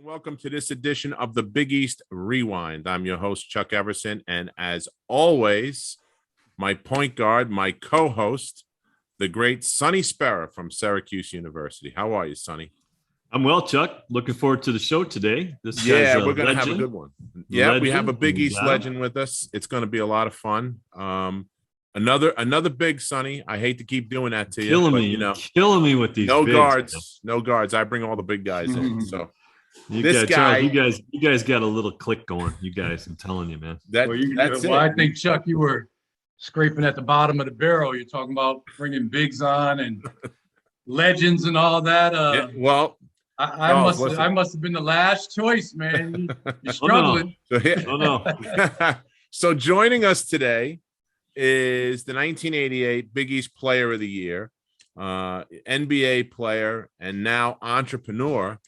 welcome to this edition of the Big East Rewind. I'm your host, Chuck Everson, and as always, my point guard, my co-host, the great Sonny Spera from Syracuse University. How are you, Sonny? I'm well, Chuck. Looking forward to the show today. We're going to have a good one. Yeah, we have a Big East legend with us. It's going to be a lot of fun. Another big, Sonny. I hate to keep doing that to you, killing me with these. No bigs, guards, man. No guards. I bring all the big guys in. So Charles, you guys got a little click going. You guys, I'm telling you, man. That's it. I think, Chuck, you were scraping at the bottom of the barrel. You're talking about bringing bigs on and legends and all that. I must have been the last choice, man. You're struggling. So joining us today is the 1988 Big East Player of the Year, NBA player, and now entrepreneur,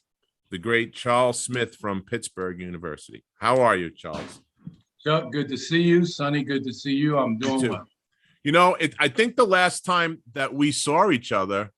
the great Charles Smith from Pittsburgh University. How are you, Charles? Chuck, good to see you. Sonny, good to see you. I'm doing well. You know, I think the last time that we saw each other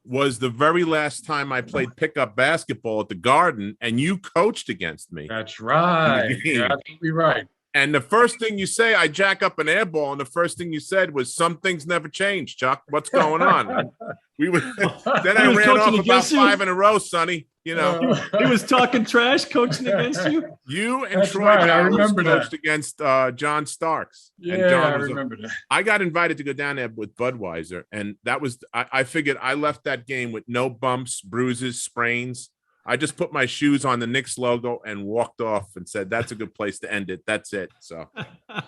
was the very last time I played pickup basketball at the Garden, and you coached against me. That's right. You're absolutely right. And the first thing you say, I jack up an air ball, and the first thing you said was, "Some things never change, Chuck. What's going on?" Then I ran off about 5 in a row, Sonny. You know, he was talking trash, coaching against you. You and That's Troy right. I remember coached that. against John Starks. Yeah, and John I remember that. I got invited to go down there with Budweiser, and that was I figured I left that game with no bumps, bruises, sprains. I just put my shoes on the Knicks logo and walked off and said, "That's a good place to end it. That's it." So,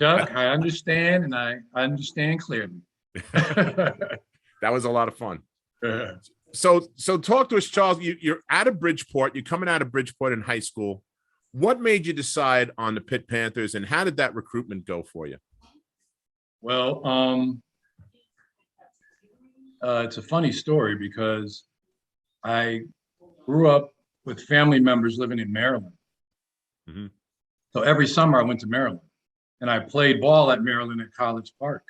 Chuck, I understand, and I understand clearly. That was a lot of fun. So talk to us, Charles. You're out of Bridgeport. You're coming out of Bridgeport in high school. What made you decide on the Pitt Panthers, and how did that recruitment go for you? Well, it's a funny story because I grew up with family members living in Maryland. Mm-hmm. So every summer I went to Maryland, and I played ball at Maryland at College Park.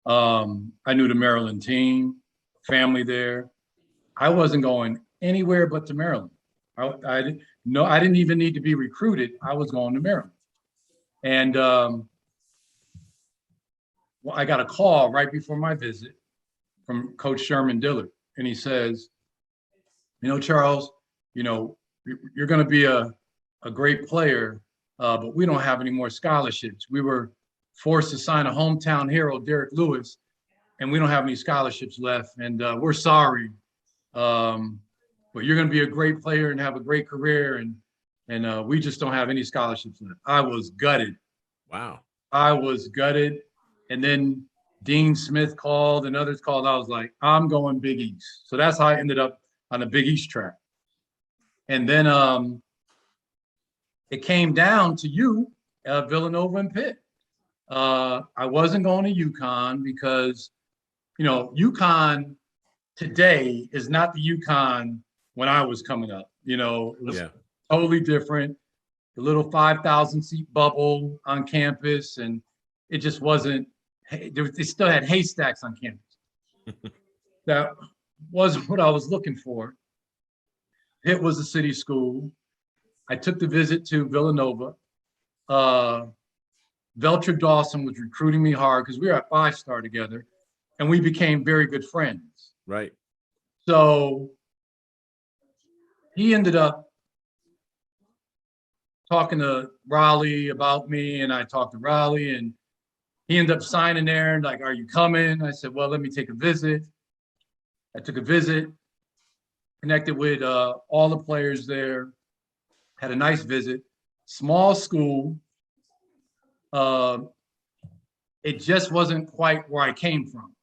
I knew the Maryland team, family there. I wasn't going anywhere but to Maryland. I didn't even need to be recruited. I was going to Maryland. And I got a call right before my visit from Coach Sherman Dillard. And he says, "Charles, you're going to be a great player, but we don't have any more scholarships. We were forced to sign a hometown hero, Derek Lewis, and we don't have any scholarships left. And we're sorry, but you're going to be a great player and have a great career, and we just don't have any scholarships left." I was gutted. Wow. I was gutted. And then Dean Smith called and others called. I was like, I'm going Big East. So that's how I ended up on the Big East track. And then it came down to you, Villanova and Pitt. I wasn't going to UConn because, UConn today is not the UConn when I was coming up. It was totally different. The little 5,000 seat bubble on campus, and it just wasn't. They still had haystacks on campus. That wasn't what I was looking for. Pitt was a city school. I took the visit to Villanova. Veltra Dawson was recruiting me hard because we were at 5-star together, and we became very good friends. Right. So he ended up talking to Raleigh about me, and I talked to Raleigh, and he ended up signing there and like, "Are you coming?" I said, "Well, let me take a visit." I took a visit, connected with all the players there, had a nice visit. Small school. It just wasn't quite where I came from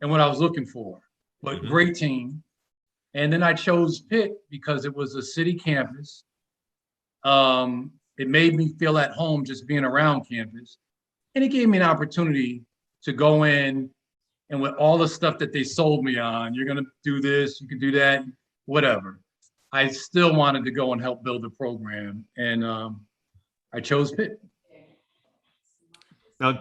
and what I was looking for, but great team. And then I chose Pitt because it was a city campus. It made me feel at home just being around campus. And it gave me an opportunity to go in and with all the stuff that they sold me on, you're going to do this, you can do that, whatever. I still wanted to go and help build the program. And I chose Pitt. Now,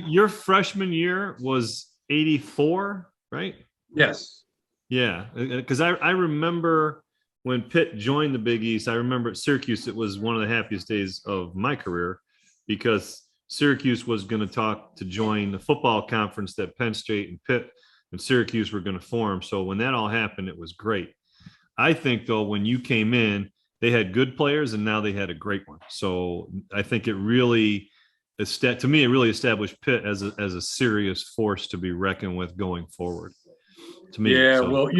your freshman year was 84, right? Yes. Yeah, because I remember when Pitt joined the Big East, I remember at Syracuse, it was one of the happiest days of my career because Syracuse was going to join the football conference that Penn State and Pitt and Syracuse were going to form. So when that all happened, it was great. I think, though, when you came in, they had good players and now they had a great one. So I think it really, to me, it really established Pitt as a serious force to be reckoned with going forward. To me, yeah, so. well,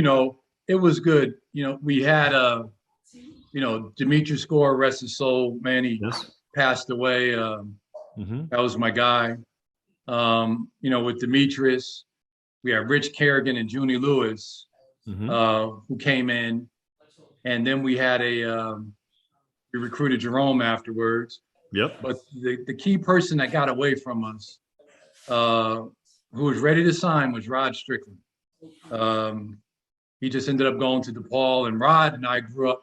it was good. We had Demetrius Gore, rest his soul, man, he passed away. That was my guy. With Demetrius, we had Rich Kerrigan and Junie Lewis, who came in. And then we had we recruited Jerome afterwards. Yep. But the key person that got away from us, who was ready to sign, was Rod Strickland. He just ended up going to DePaul, and Rod and I grew up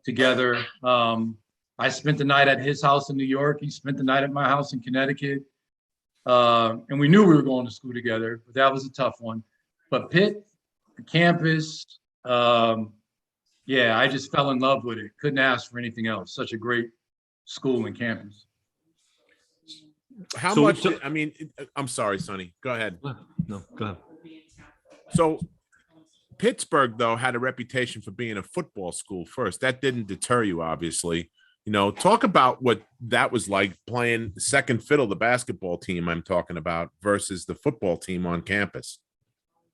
together. I spent the night at his house in New York. He spent the night at my house in Connecticut. And we knew we were going to school together, but that was a tough one. But Pitt, the campus, I just fell in love with it. Couldn't ask for anything else. Such a great school and campus. I'm sorry, Sonny. Go ahead. No, go ahead. So Pittsburgh, though, had a reputation for being a football school first. That didn't deter you, obviously. Talk about what that was like playing second fiddle, the basketball team I'm talking about, versus the football team on campus.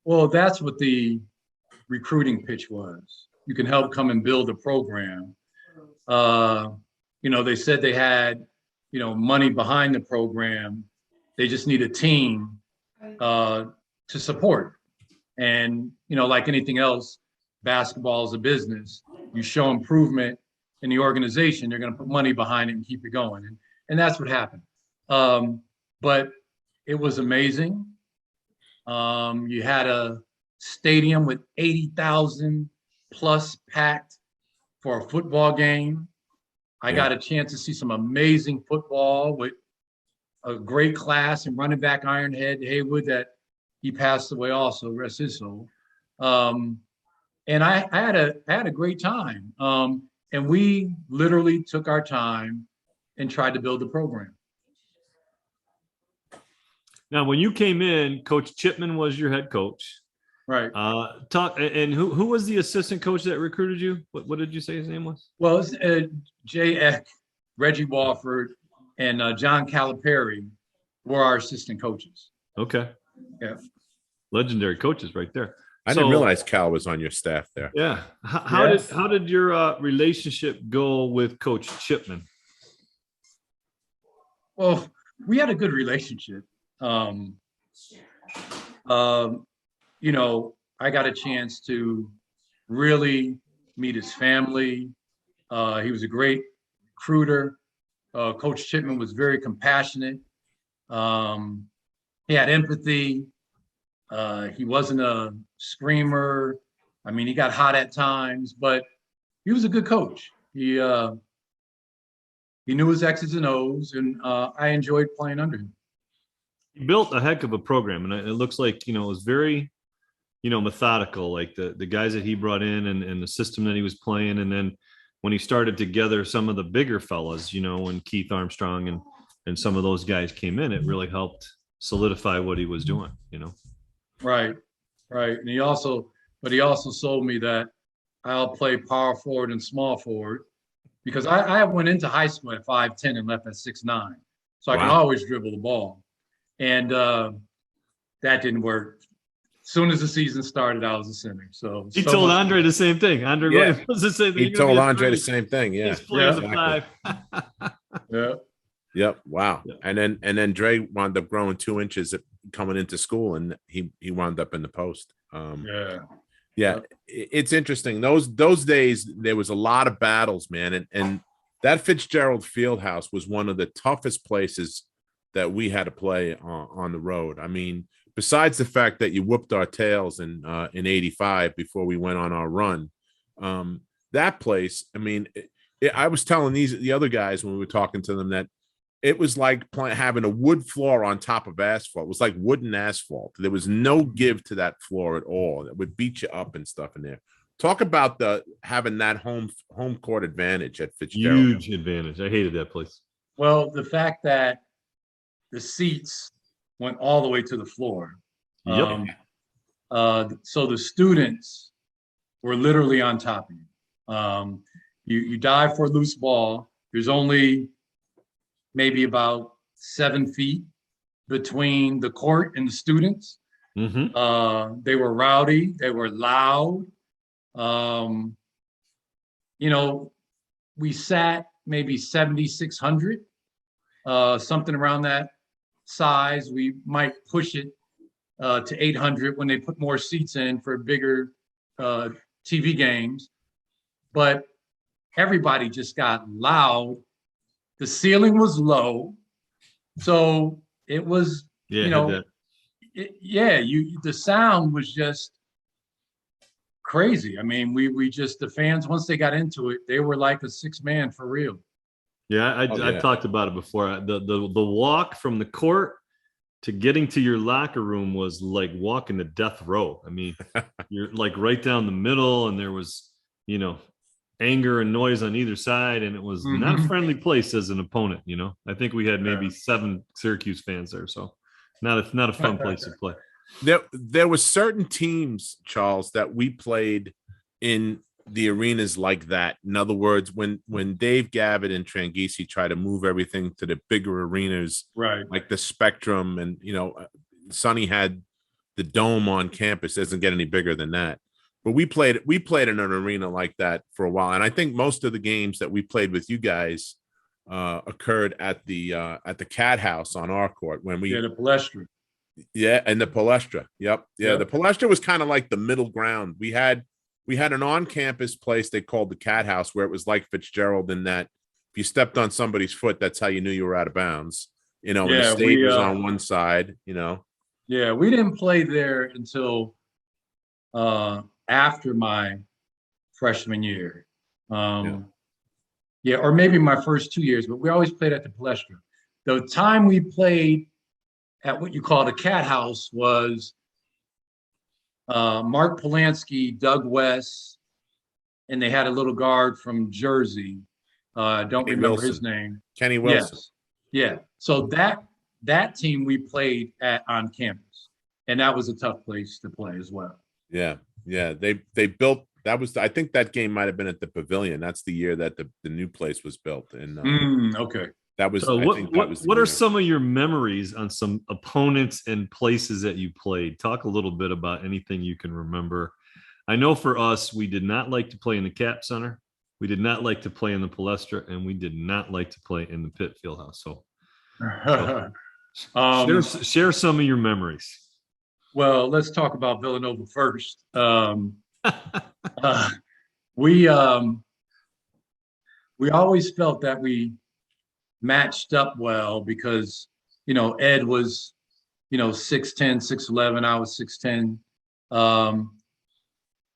Well, that's what the recruiting pitch was. You can help come and build a program. They said they had, money behind the program. They just need a team to support. And, like anything else, basketball is a business. You show improvement in the organization, they're going to put money behind it and keep it going. And that's what happened. But it was amazing. You had a stadium with 80,000 plus packed for a football game. I got a chance to see some amazing football with a great class and running back Ironhead Haywood that he passed away also, rest his soul. And I had a great time. And we literally took our time and tried to build the program. Now, when you came in, Coach Chipman was your head coach. Right. Who was the assistant coach that recruited you? What did you say his name was? Well, it's Jay Eck, Reggie Walford, and John Calipari were our assistant coaches. Okay. Yeah. Legendary coaches right there. I didn't realize Cal was on your staff there. Yeah. How did your relationship go with Coach Chipman? Well, we had a good relationship. I got a chance to really meet his family. He was a great recruiter. Coach Chipman was very compassionate. He had empathy. He wasn't a screamer. I mean, he got hot at times, but he was a good coach. He knew his X's and O's, and I enjoyed playing under him. He built a heck of a program, and it looks like, it was very, methodical, like the guys that he brought in and the system that he was playing. And then when he started to gather some of the bigger fellas, when Keith Armstrong and some of those guys came in, it really helped solidify what he was doing, Right. And he also sold me that I'll play power forward and small forward, because I went into high school at 5'10" and left at 6'9", so I can always dribble the ball. And that didn't work. As soon as the season started, I was a center. So he told Andre the same thing. Andre Williams was the same thing. He told Andre the same thing. Yeah. He's playing the five. Yeah. Yep. Wow. Yeah. And then Dre wound up growing 2 inches coming into school, and he wound up in the post. Yeah. It's interesting. Those days there was a lot of battles, man, and that Fitzgerald Fieldhouse was one of the toughest places that we had to play on the road. I mean, besides the fact that you whooped our tails in '85 before we went on our run, that place, I mean, I was telling the other guys when we were talking to them that it was like having a wood floor on top of asphalt. It was like wooden asphalt. There was no give to that floor at all. It would beat you up and stuff in there. Talk about having that home court advantage at Fitzgerald. Huge advantage. I hated that place. Well, the fact that the seats went all the way to the floor. Yep. So the students were literally on top of you. You dive for a loose ball. There's only maybe about 7 feet between the court and the students. Mm-hmm. They were rowdy. They were loud. We sat maybe 7,600, something around that size. We might push it to 800 when they put more seats in for bigger TV games. But everybody just got loud. The ceiling was low. So it was, the sound was just crazy. I mean, we just, the fans, once they got into it, they were like a 6-man for real. Yeah, I've talked about it before. The walk from the court to getting to your locker room was like walking to death row. I mean, you're like right down the middle, and there was, anger and noise on either side, and it was not a friendly place as an opponent. I think we had maybe 7 Syracuse fans there, so not a fun place to play. There were certain teams, Charles, that we played in the arenas like that. In other words, when Dave Gavitt and Tranghese tried to move everything to the bigger arenas, right, like the Spectrum, and Sonny had the Dome on campus. It doesn't get any bigger than that. But we played in an arena like that for a while, and I think most of the games that we played with you guys occurred at the Cat House on our court when we the Palestra. Yeah, and the Palestra. Yep. Yeah, the Palestra was kind of like the middle ground. We had an on-campus place they called the Cat House, where it was like Fitzgerald in that if you stepped on somebody's foot, that's how you knew you were out of bounds. And the stage was on one side, Yeah, we didn't play there until after my freshman year. Or maybe my first 2 years, but we always played at the Palestra. The time we played at what you call the Cat House was Mark Polanski, Doug West, and they had a little guard from Jersey. Don't remember his name. Kenny Wilson. Yes. Yeah. So that team we played on campus, and that was a tough place to play as well. Yeah. They built. That was. I think that game might have been at the Pavilion. That's the year that the new place was built. And okay. That was. So what are some of your memories on some opponents and places that you played? Talk a little bit about anything you can remember. I know for us, we did not like to play in the Cap Center. We did not like to play in the Palestra, and we did not like to play in the Pitt Fieldhouse. So share some of your memories. Well, let's talk about Villanova first. We always felt that we matched up well because, Ed was, 6'10", 6'11", I was 6'10".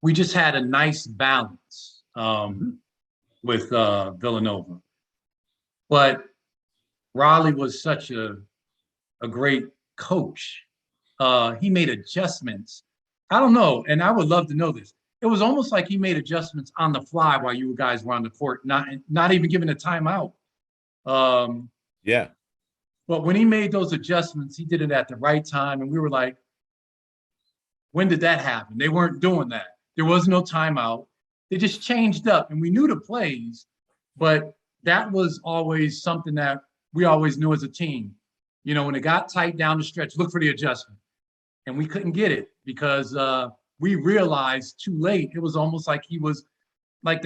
We just had a nice balance with Villanova. But Raleigh was such a great coach. He made adjustments. I don't know, and I would love to know this. It was almost like he made adjustments on the fly while you guys were on the court, not even giving a timeout. But when he made those adjustments, he did it at the right time, and we were like, when did that happen? They weren't doing that. There was no timeout. They just changed up, and we knew the plays, but that was always something that we always knew as a team. When it got tight down the stretch, look for the adjustment. And we couldn't get it because we realized too late. It was almost like he was like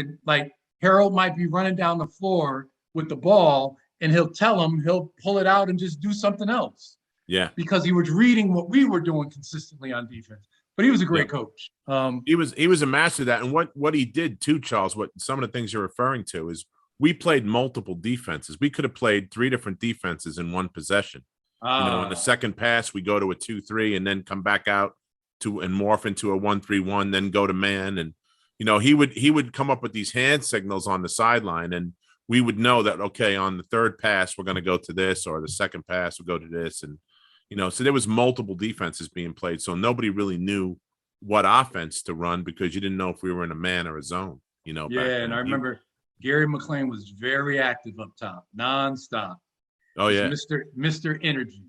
Harold might be running down the floor with the ball, and he'll pull it out and just do something else. Yeah. Because he was reading what we were doing consistently on defense. But he was a great coach. He was a master of that. And what he did too, Charles, what some of the things you're referring to is we played multiple defenses. We could have played 3 different defenses in one possession. On the second pass, we go to a 2-3 and then come back out and morph into a 1-3-1, then go to man. And, he would come up with these hand signals on the sideline, and we would know that, okay, on the third pass, we're going to go to this, or the second pass, we'll go to this. And, so there was multiple defenses being played. So nobody really knew what offense to run because you didn't know if we were in a man or a zone. Back Yeah, then. and I remember Gary McLean was very active up top, nonstop. Oh He's yeah, Mr. Energy.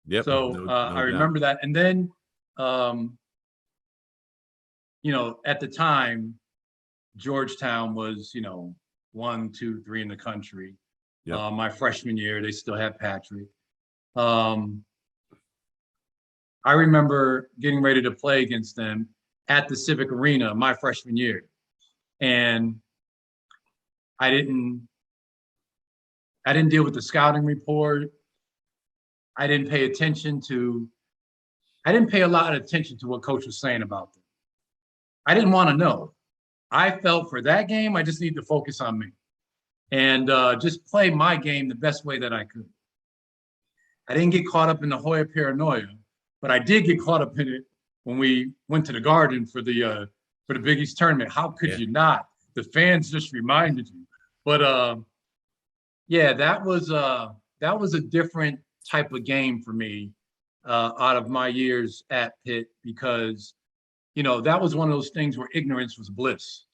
yep. So No I doubt. remember that. And then, at the time, Georgetown was, 1, 2, 3 in the country. Yep. My freshman year, they still had Patrick. I remember getting ready to play against them at the Civic Arena my freshman year. And I didn't deal with the scouting report. I didn't pay a lot of attention to what coach was saying about them. I didn't want to know. I felt for that game, I just need to focus on me and just play my game the best way that I could. I didn't get caught up in the Hoya paranoia, but I did get caught up in it when we went to the Garden for the Big East tournament. How could you not? The fans just reminded you. But yeah, that was a different type of game for me out of my years at Pitt because, that was one of those things where ignorance was bliss.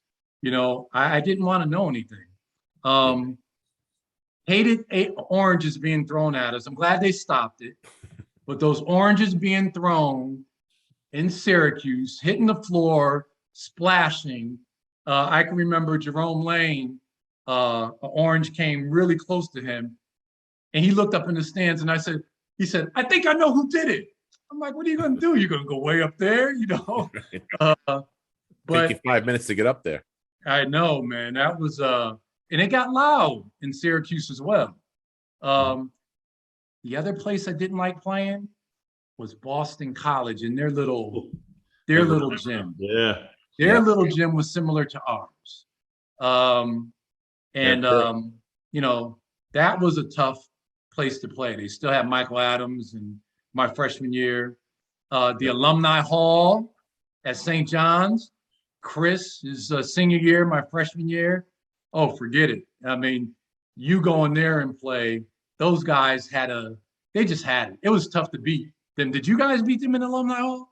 I didn't want to know anything. Hated oranges being thrown at us. I'm glad they stopped it. But those oranges being thrown in Syracuse, hitting the floor, splashing. I can remember Jerome Lane, an orange came really close to him. And he looked up in the stands and he said, I think I know who did it. I'm like, what are you going to do? You're going to go way up there, Take you 5 minutes to get up there. I know, man. That was, and it got loud in Syracuse as well. The other place I didn't like playing was Boston College and their little gym. Yeah. Their little gym was similar to ours. That was a tough place to play. They still had Michael Adams in my freshman year. The Alumni Hall at St. John's. Chris is senior year, my freshman year. Oh, forget it. I mean, you go in there and play. Those guys they just had it. It was tough to beat them. Did you guys beat them in Alumni Hall?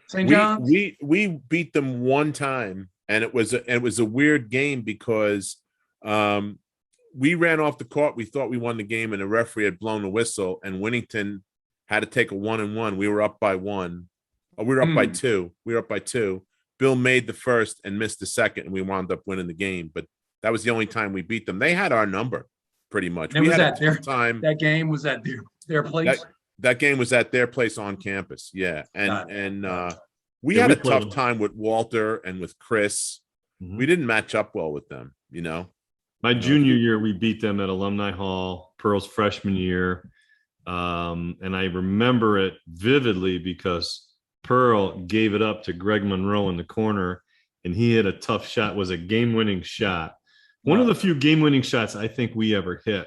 St. John's? We beat them one time, and it was a weird game because we ran off the court. We thought we won the game, and the referee had blown the whistle, and Winnington had to take a 1-and-1. We were up by 1. We were up by 2. We were up by 2. Bill made the first and missed the second, and we wound up winning the game. But that was the only time we beat them. They had our number pretty much. We had at their time. That game was at their place. That game was at their place on campus. Yeah. We had a tough time with Walter and with Chris. Mm-hmm. We didn't match up well with them, My junior year, we beat them at Alumni Hall, Pearl's freshman year. And I remember it vividly because Pearl gave it up to Greg Monroe in the corner, and he hit a tough shot, was a game-winning shot. One of the few game-winning shots I think we ever hit,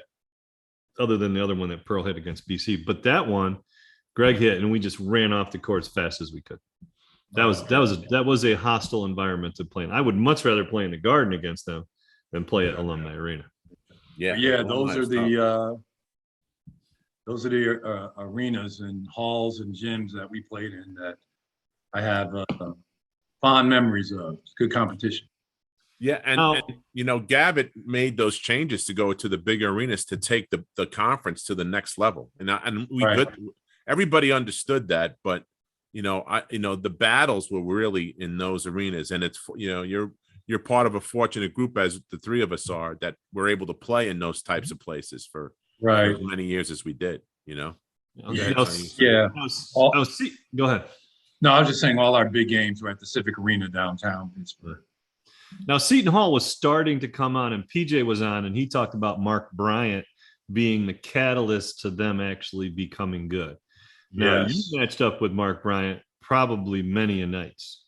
other than the other one that Pearl hit against BC. But that one, Greg hit, and we just ran off the court as fast as we could. That was a hostile environment to play in. I would much rather play in the Garden against them than play at Alumni Arena. Yeah. Those are the arenas and halls and gyms that we played in that I have fond memories of. It's good competition. Yeah, and Gavitt made those changes to go to the big arenas to take the conference to the next level, and we everybody understood that, but the battles were really in those arenas, and it's you're part of a fortunate group, as the three of us are, that we're able to play in those types of places for as many years as we did. Go ahead. No, I was just saying all our big games were at the Civic Arena downtown Pittsburgh. Now, Seton Hall was starting to come on, and PJ was on, and he talked about Mark Bryant being the catalyst to them actually becoming good. Now, you matched up with Mark Bryant probably many a nights.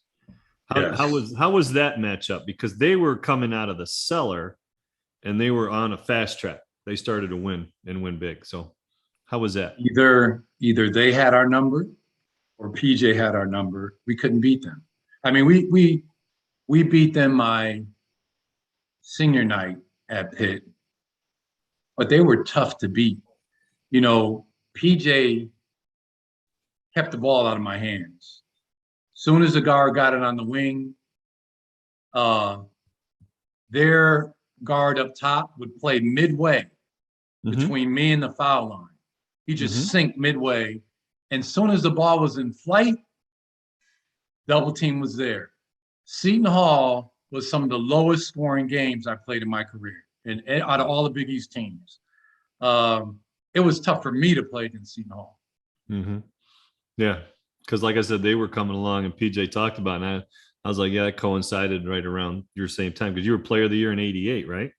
How was that matchup? Because they were coming out of the cellar, and they were on a fast track. They started to win and win big. So how was that? Either they had our number or PJ had our number. We couldn't beat them. I mean, we beat them my senior night at Pitt, but they were tough to beat. PJ kept the ball out of my hands. Soon as the guard got it on the wing, their guard up top would play midway between me and the foul line. He just sink midway. And soon as the ball was in flight, double team was there. Seton Hall was some of the lowest scoring games I played in my career. And out of all the Big East teams, it was tough for me to play against Seton Hall. Yeah. Because like I said, they were coming along and PJ talked about it. And I was like, yeah, it coincided right around your same time because you were player of the year in 88, right?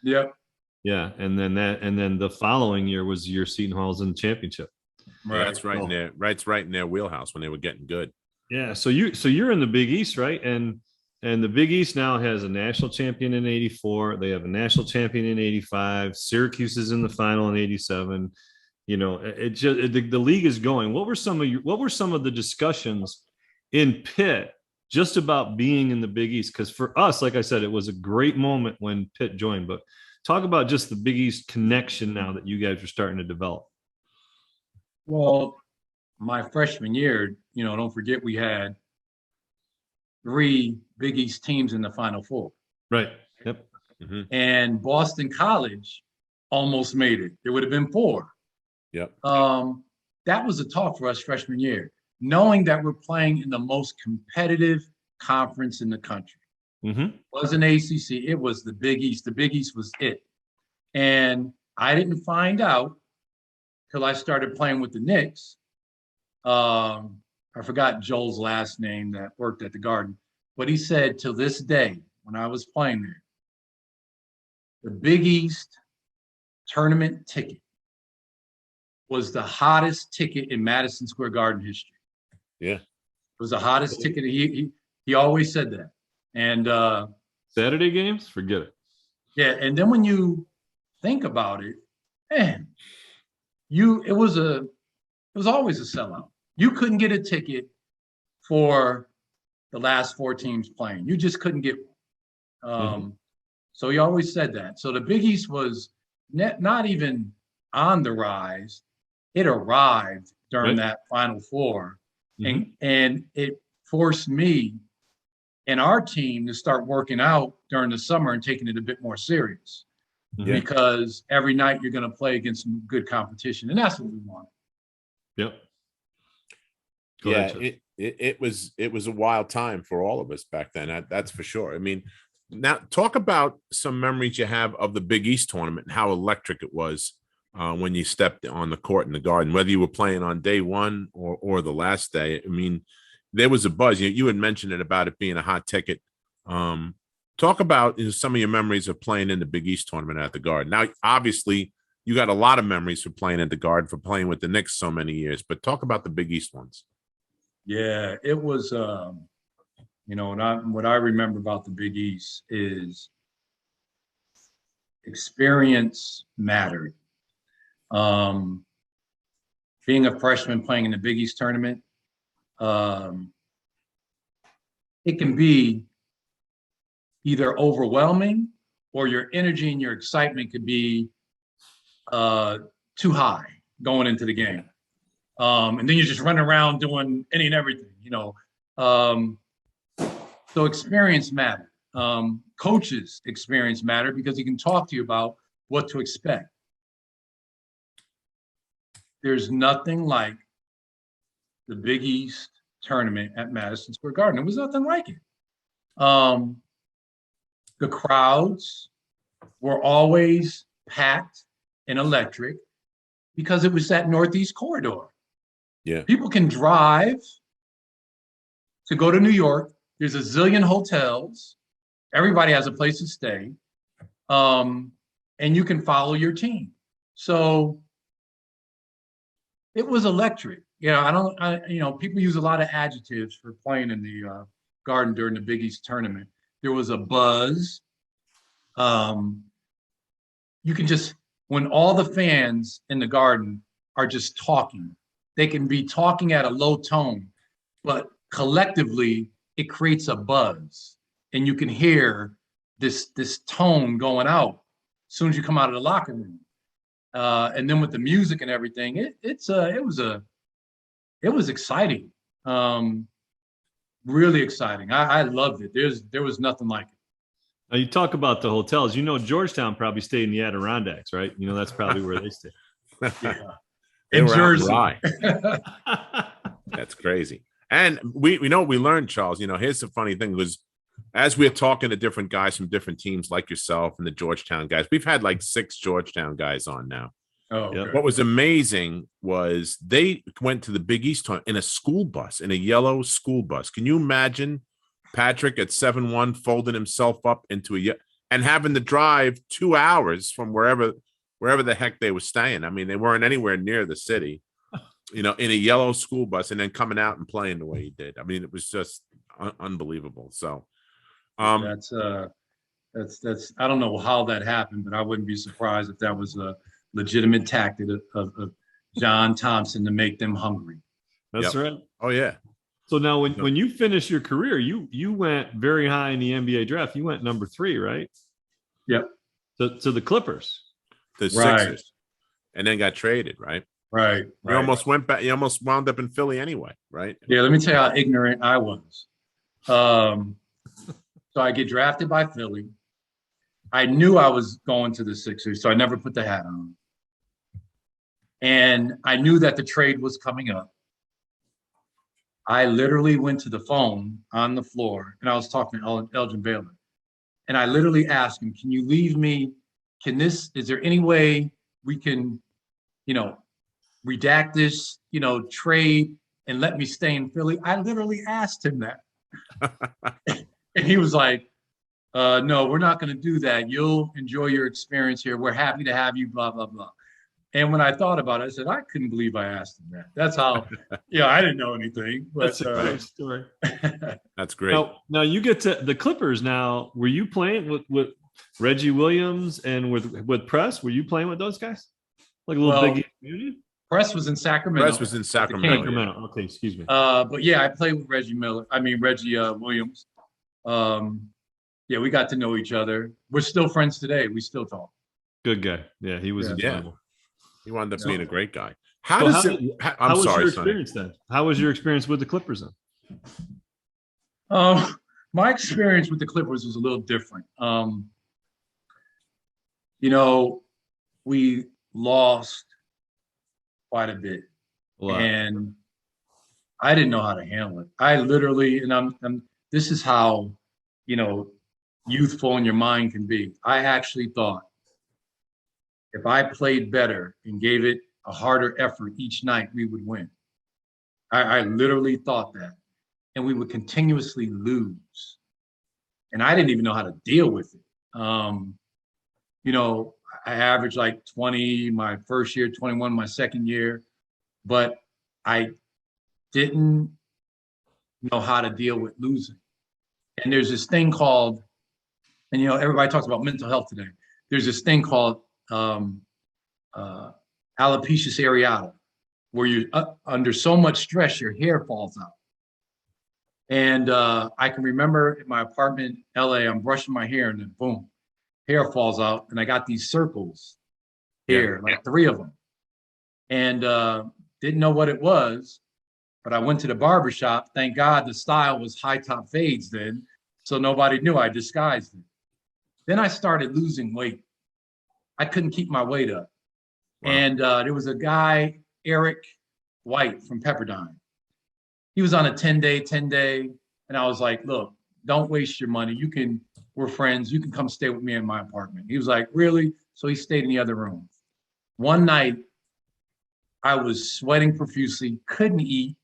Yep. Yeah. And then the following year was your Seton Hall's in the championship. Right. That's right in there. Right in their wheelhouse when they were getting good. Yeah. So you're in the Big East, right? And the Big East now has a national champion in 84. They have a national champion in 85. Syracuse is in the final in 87. You know, the league is going. What were some of the discussions in Pitt just about being in the Big East? Because for us, like I said, it was a great moment when Pitt joined. But talk about just the Big East connection now that you guys are starting to develop. Well, my freshman year, don't forget we had 3 Big East teams in the Final Four. Right. Yep. And Boston College almost made it. There would have been 4. Yep. That was a talk for us freshman year, knowing that we're playing in the most competitive conference in the country. It wasn't ACC. It was the Big East. The Big East was it. And I didn't find out till I started playing with the Knicks. I forgot Joel's last name that worked at the Garden, but he said till this day, when I was playing there, the Big East tournament ticket was the hottest ticket in Madison Square Garden history. Yeah. It was the hottest ticket. He always said that. And Saturday games, forget it. Yeah, and then when you think about it, man, it was always a sellout. You couldn't get a ticket for the last 4 teams playing. You just couldn't get one. So he always said that. So the Big East was not even on the rise. It arrived during that Final Four. And it forced me and our team to start working out during the summer and taking it a bit more serious. Because every night you're going to play against some good competition. And that's what we want. Yep. It was a wild time for all of us back then. That's for sure. I mean, now talk about some memories you have of the Big East tournament and how electric it was when you stepped on the court in the Garden, whether you were playing on day one or the last day. I mean, there was a buzz. You had mentioned about it being a hot ticket. Talk about some of your memories of playing in the Big East tournament at the Garden. Now, obviously, you got a lot of memories for playing at the Garden, for playing with the Knicks so many years, but talk about the Big East ones. Yeah, it was, what I remember about the Big East is experience mattered. Being a freshman playing in the Big East tournament, it can be either overwhelming or your energy and your excitement could be too high going into the game. And then you're just running around doing any and everything, So experience matter. Coaches' experience matter because he can talk to you about what to expect. There's nothing like the Big East tournament at Madison Square Garden. There was nothing like it. The crowds were always packed and electric because it was that Northeast corridor. Yeah. People can drive to go to New York. There's a zillion hotels. Everybody has a place to stay. And you can follow your team. So it was electric. People use a lot of adjectives for playing in the Garden during the Big East tournament. There was a buzz. You can just, when all the fans in the Garden are just talking, they can be talking at a low tone, but collectively it creates a buzz, and you can hear this tone going out as soon as you come out of the locker room. And then with the music and everything, it was exciting. really exciting. I loved it. There was nothing like it. Now you talk about the hotels. Georgetown probably stayed in the Adirondacks, right? That's probably where they stay. Yeah. They In were out in Jersey. Rye. That's crazy. And we know what we learned, Charles. Here's the funny thing was, as we're talking to different guys from different teams like yourself and the Georgetown guys, we've had like 6 Georgetown guys on now. Oh, okay. What was amazing was they went to the Big East tournament in a school bus, in a yellow school bus. Can you imagine Patrick at 7'1" folding himself up into and having to drive 2 hours from wherever the heck they were staying? I mean, they weren't anywhere near the city, in a yellow school bus, and then coming out and playing the way he did. I mean, it was just unbelievable. So that's I don't know how that happened, but I wouldn't be surprised if that was a legitimate tactic of John Thompson to make them hungry. That's right. Oh yeah. So now when you finished your career, you went very high in the NBA draft. You went number 3, right? Yep. To the Clippers. The Sixers. And then got traded, right? Right. You almost went back. You almost wound up in Philly anyway, right? Yeah, let me tell you how ignorant I was. So I get drafted by Philly. I knew I was going to the Sixers, so I never put the hat on. And I knew that the trade was coming up. I literally went to the phone on the floor, and I was talking to Elgin Baylor. And I literally asked him, can you leave me? Is there any way we can, redact this, trade and let me stay in Philly? I literally asked him that. And he was like, no, we're not going to do that. You'll enjoy your experience here. We're happy to have you, blah, blah, blah. And when I thought about it, I said, I couldn't believe I asked him that. That's how, I didn't know anything. But, that's a great story. That's great. Now you get to the Clippers now. Were you playing with Reggie Williams and with Press? Were you playing with those guys? Like a little big community? Press was in Sacramento. Sacramento. Okay, excuse me. But yeah, I played with Reggie Williams. Yeah, we got to know each other. We're still friends today. We still talk. Good guy. Yeah, he was enjoyable. He wound up being a great guy. How was your experience then? How was your experience with the Clippers then? My experience with the Clippers was a little different. We lost quite a bit, and I didn't know how to handle it. I literally, this is how, youthful in your mind can be. I actually thought if I played better and gave it a harder effort each night, we would win. I literally thought that. And we would continuously lose. And I didn't even know how to deal with it. I averaged like 20 my first year, 21 my second year, but I didn't know how to deal with losing. And there's this thing called, and everybody talks about mental health today. There's this thing called alopecia areata, where you're under so much stress, your hair falls out. And I can remember in my apartment in LA, I'm brushing my hair and then boom, hair falls out. And I got these circles here, like 3 of them. And didn't know what it was, but I went to the barbershop. Thank God the style was high top fades then. So nobody knew. I disguised it. Then I started losing weight. I couldn't keep my weight up. Wow. And there was a guy, Eric White from Pepperdine. He was on a 10-day. And I was like, look, don't waste your money. We're friends. You can come stay with me in my apartment. He was like, really? So he stayed in the other room. One night, I was sweating profusely, couldn't eat.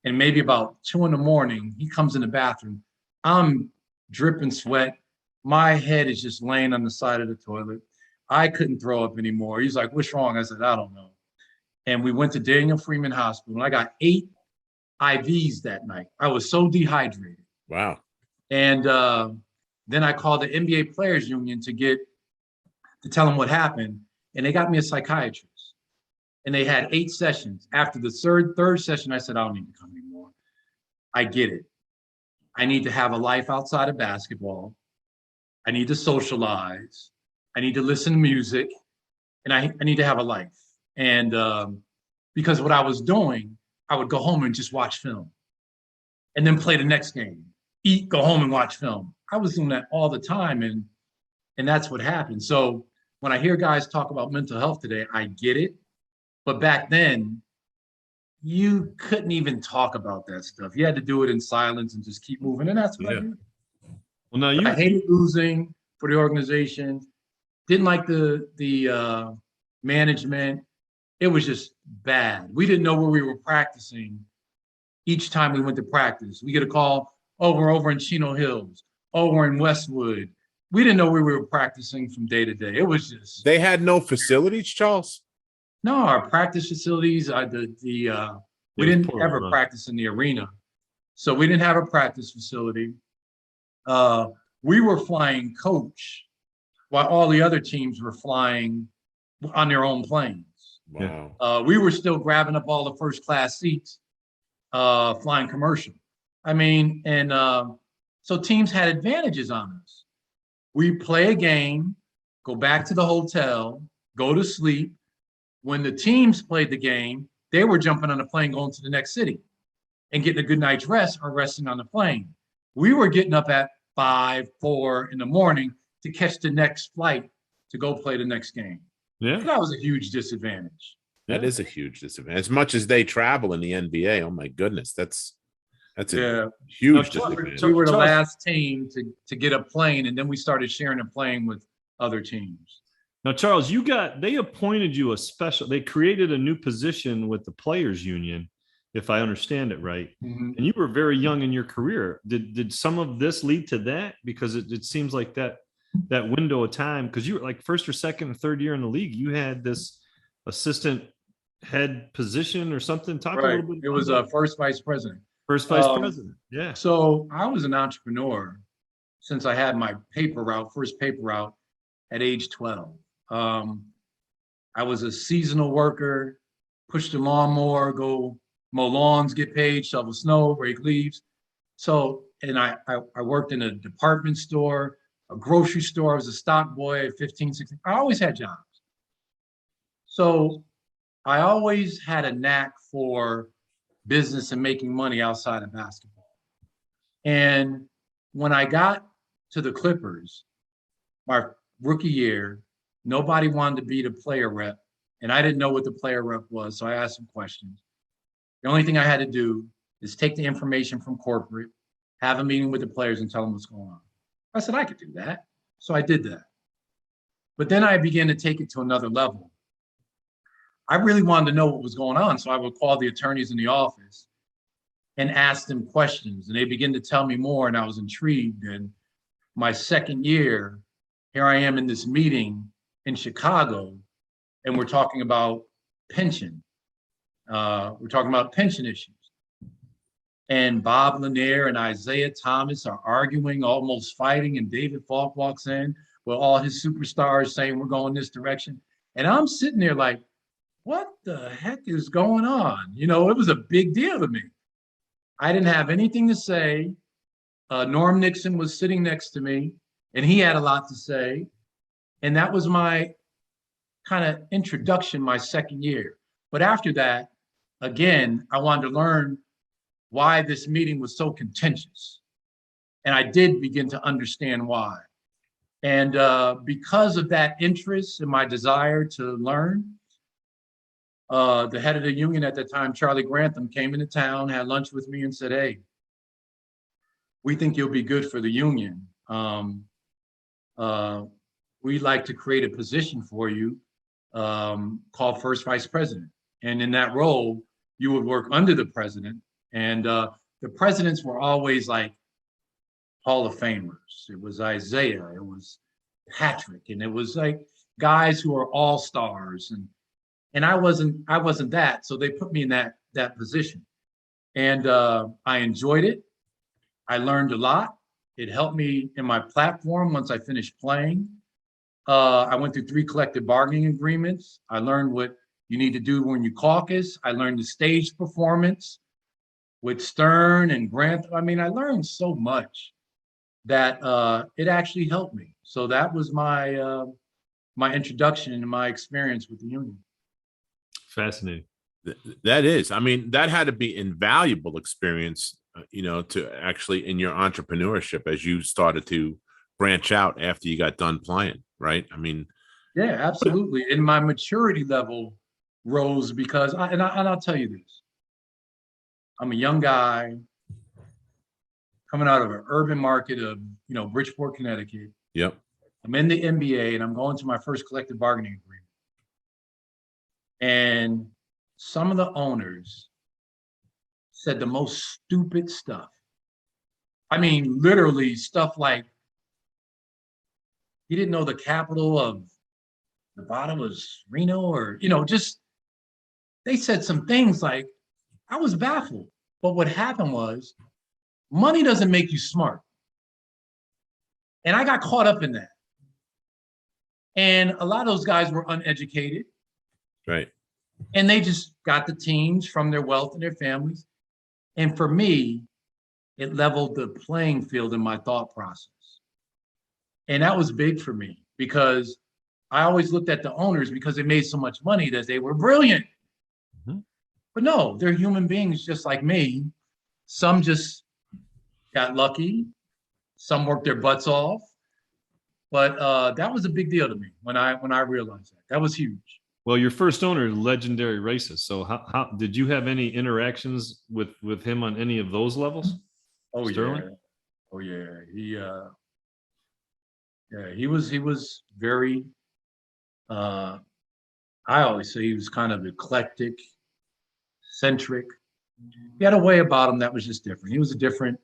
And maybe about 2 a.m, he comes in the bathroom. I'm dripping sweat. My head is just laying on the side of the toilet. I couldn't throw up anymore. He's like, what's wrong? I said, I don't know. And we went to Daniel Freeman Hospital. And I got 8 IVs that night. I was so dehydrated. Wow. And then I called the NBA Players Union to tell them what happened. And they got me a psychiatrist. And they had 8 sessions. After the third session, I said, I don't need to come anymore. I get it. I need to have a life outside of basketball. I need to socialize. I need to listen to music. And I need to have a life. And because what I was doing, I would go home and just watch film. and then play the next game, eat, go home and watch film. I was doing that all the time. And that's what happened. So when I hear guys talk about mental health today, I get it. But back then, you couldn't even talk about that stuff. You had to do it in silence and just keep moving. And that's what I did. Well, now I hated losing for the organization. Didn't like the management. It was just bad. We didn't know where we were practicing each time we went to practice. We get a call, oh, we're over in Chino Hills. Oh, we're in Westwood. We didn't know where we were practicing from day to day. It was just. They had no facilities, Charles? No, our practice facilities, we didn't ever practice in the arena. So we didn't have a practice facility. We were flying coach while all the other teams were flying on their own planes. Wow. We were still grabbing up all the first class seats, flying commercial. I mean, and so teams had advantages on us. We play a game, go back to the hotel, go to sleep. When the teams played the game, they were jumping on a plane going to the next city and getting a good night's rest or resting on the plane. We were getting up at 5, 4 in the morning to catch the next flight to go play the next game. Yeah. So that was a huge disadvantage. That is a huge disadvantage. As much as they travel in the NBA, oh my goodness, that's a huge disadvantage. We were the last team to get a plane, and then we started sharing a plane with other teams. Now, Charles, they appointed you they created a new position with the Players Union, if I understand it right. Mm-hmm. And you were very young in your career. Did some of this lead to that? Because it seems like that window of time, because you were like first or second or third year in the league, you had this assistant head position or something. Talk a little bit. It was first vice president. First vice president. Yeah. So I was an entrepreneur since I had my first paper route at age 12. I was a seasonal worker, push the lawnmower, go mow lawns, get paid, shovel snow, rake leaves. So, and I worked in a department store, a grocery store. I was a stock boy at 15, 16. I always had jobs. So I always had a knack for business and making money outside of basketball. And when I got to the Clippers, my rookie year, nobody wanted to be the player rep, and I didn't know what the player rep was, so I asked some questions. The only thing I had to do is take the information from corporate, have a meeting with the players, and tell them what's going on. I said, I could do that. So I did that. But then I began to take it to another level. I really wanted to know what was going on, so I would call the attorneys in the office and ask them questions, and they began to tell me more, and I was intrigued. And my second year, here I am in this meeting in Chicago, and we're talking about pension. We're talking about pension issues. And Bob Lanier and Isaiah Thomas are arguing, almost fighting, and David Falk walks in with all his superstars saying, we're going this direction. And I'm sitting there like, what the heck is going on? You know, it was a big deal to me. I didn't have anything to say. Norm Nixon was sitting next to me, and he had a lot to say. And that was my kind of introduction, my second year. But after that, again, I wanted to learn why this meeting was so contentious. And I did begin to understand why. And because of that interest and my desire to learn, the head of the union at the time, Charlie Grantham, came into town, had lunch with me and said, hey, we think you'll be good for the union. We'd like to create a position for you called first vice president. And in that role, you would work under the president. And the presidents were always like Hall of Famers. It was Isaiah, it was Patrick, and it was like guys who are all stars. And I wasn't that. So they put me in that position. And I enjoyed it. I learned a lot. It helped me in my platform once I finished playing. I went through 3 collective bargaining agreements. I learned what you need to do when you caucus. I learned the stage performance with Stern and Grant. I mean, I learned so much that it actually helped me. So that was my my introduction and my experience with the union. Fascinating. That is. I mean, that had to be invaluable experience to actually in your entrepreneurship as you started to branch out after you got done playing, right? I mean, Yeah, absolutely. And my maturity level rose because I'll tell you this. I'm a young guy coming out of an urban market of, Bridgeport, Connecticut. yep. I'm in the NBA and I'm going to my first collective bargaining agreement. And some of the owners said the most stupid stuff. I mean, literally stuff like, he didn't know the capital of Nevada was Reno, or, just, they said some things like, I was baffled. But what happened was, money doesn't make you smart. And I got caught up in that. And a lot of those guys were uneducated. Right. And they just got the teams from their wealth and their families. And for me, it leveled the playing field in my thought process. And that was big for me because I always looked at the owners because they made so much money that they were brilliant. Mm-hmm. But no, they're human beings just like me. Some just got lucky. Some worked their butts off. But that was a big deal to me when I realized that. That was huge. Well, your first owner, legendary racist. So how did you have any interactions with him on any of those levels? Oh, Sterling? yeah. Oh, yeah. He was very, I always say he was kind of eclectic, centric. He had a way about him that was just different. He was a different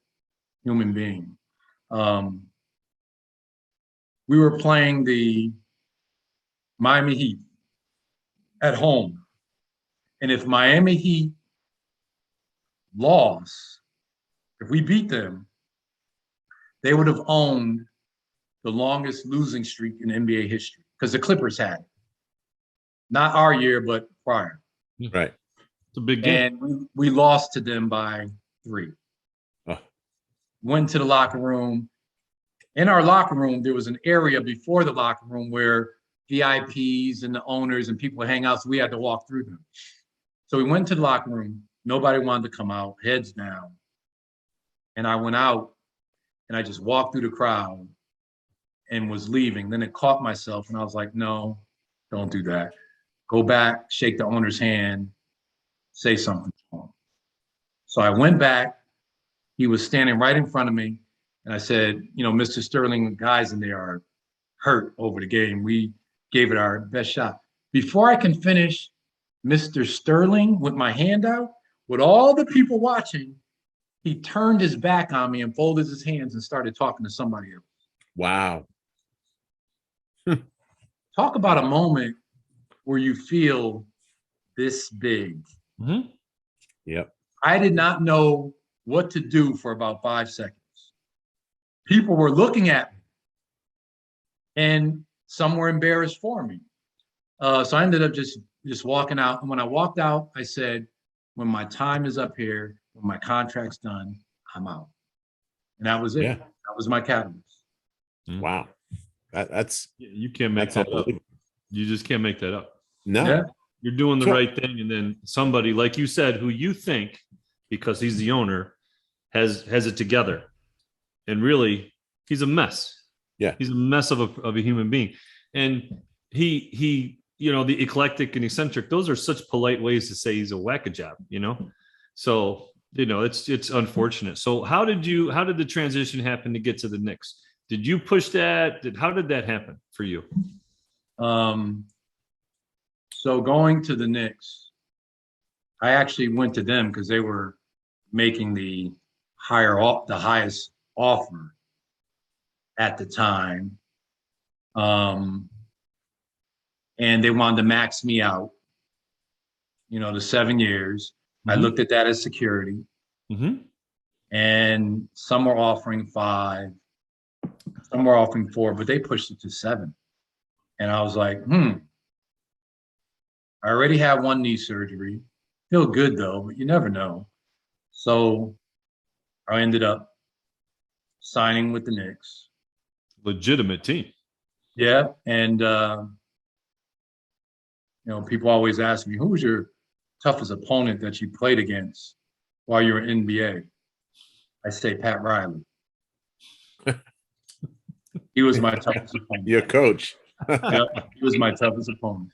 human being. We were playing the Miami Heat at home. And if Miami Heat lost, if we beat them, they would have owned the longest losing streak in NBA history because the Clippers had it. Not our year, but prior. Right. It's a big game. And we lost to them by 3. Oh. Went to the locker room. In our locker room, there was an area before the locker room where VIPs and the owners and people would hang out, so we had to walk through them. So we went to the locker room. Nobody wanted to come out, heads down. And I went out and I just walked through the crowd and was leaving. Then it caught myself and I was like, no, don't do that. Go back, shake the owner's hand, say something to him. So I went back. He was standing right in front of me. And I said, Mr. Sterling, the guys in there are hurt over the game. We gave it our best shot. Before I can finish, Mr. Sterling, with my hand out, with all the people watching, he turned his back on me and folded his hands and started talking to somebody else. Wow. Talk about a moment where you feel this big. Mm-hmm. Yep. I did not know what to do for about 5 seconds. People were looking at me and some were embarrassed for me. So I ended up just walking out. And when I walked out, I said, when my time is up here, when my contract's done, I'm out. And that was it. Yeah. That was my catalyst. Wow. That's You can't make that up. You just can't make that up. no. Yeah. You're doing the right thing, and then somebody, like you said, who you think, because he's the owner, has it together. And really, he's a mess. Yeah. He's a mess of a human being. And he the eclectic and eccentric, those are such polite ways to say he's a whack-a-job, So, it's unfortunate. So how did the transition happen to get to the Knicks? Did you push that? How did that happen for you? So going to the Knicks, I actually went to them because they were making the highest offer at the time. And they wanted to max me out, the 7 years. Mm-hmm. I looked at that as security. Mm-hmm. And some were offering 5, some were offering 4, but they pushed it to 7. And I was like, I already had 1 knee surgery. Feel good though, but you never know. So I ended up signing with the Knicks. Legitimate team. Yeah. And, people always ask me, who was your toughest opponent that you played against while you were in NBA? I say Pat Riley. He was my toughest opponent. Your coach. Yep, he was my toughest opponent.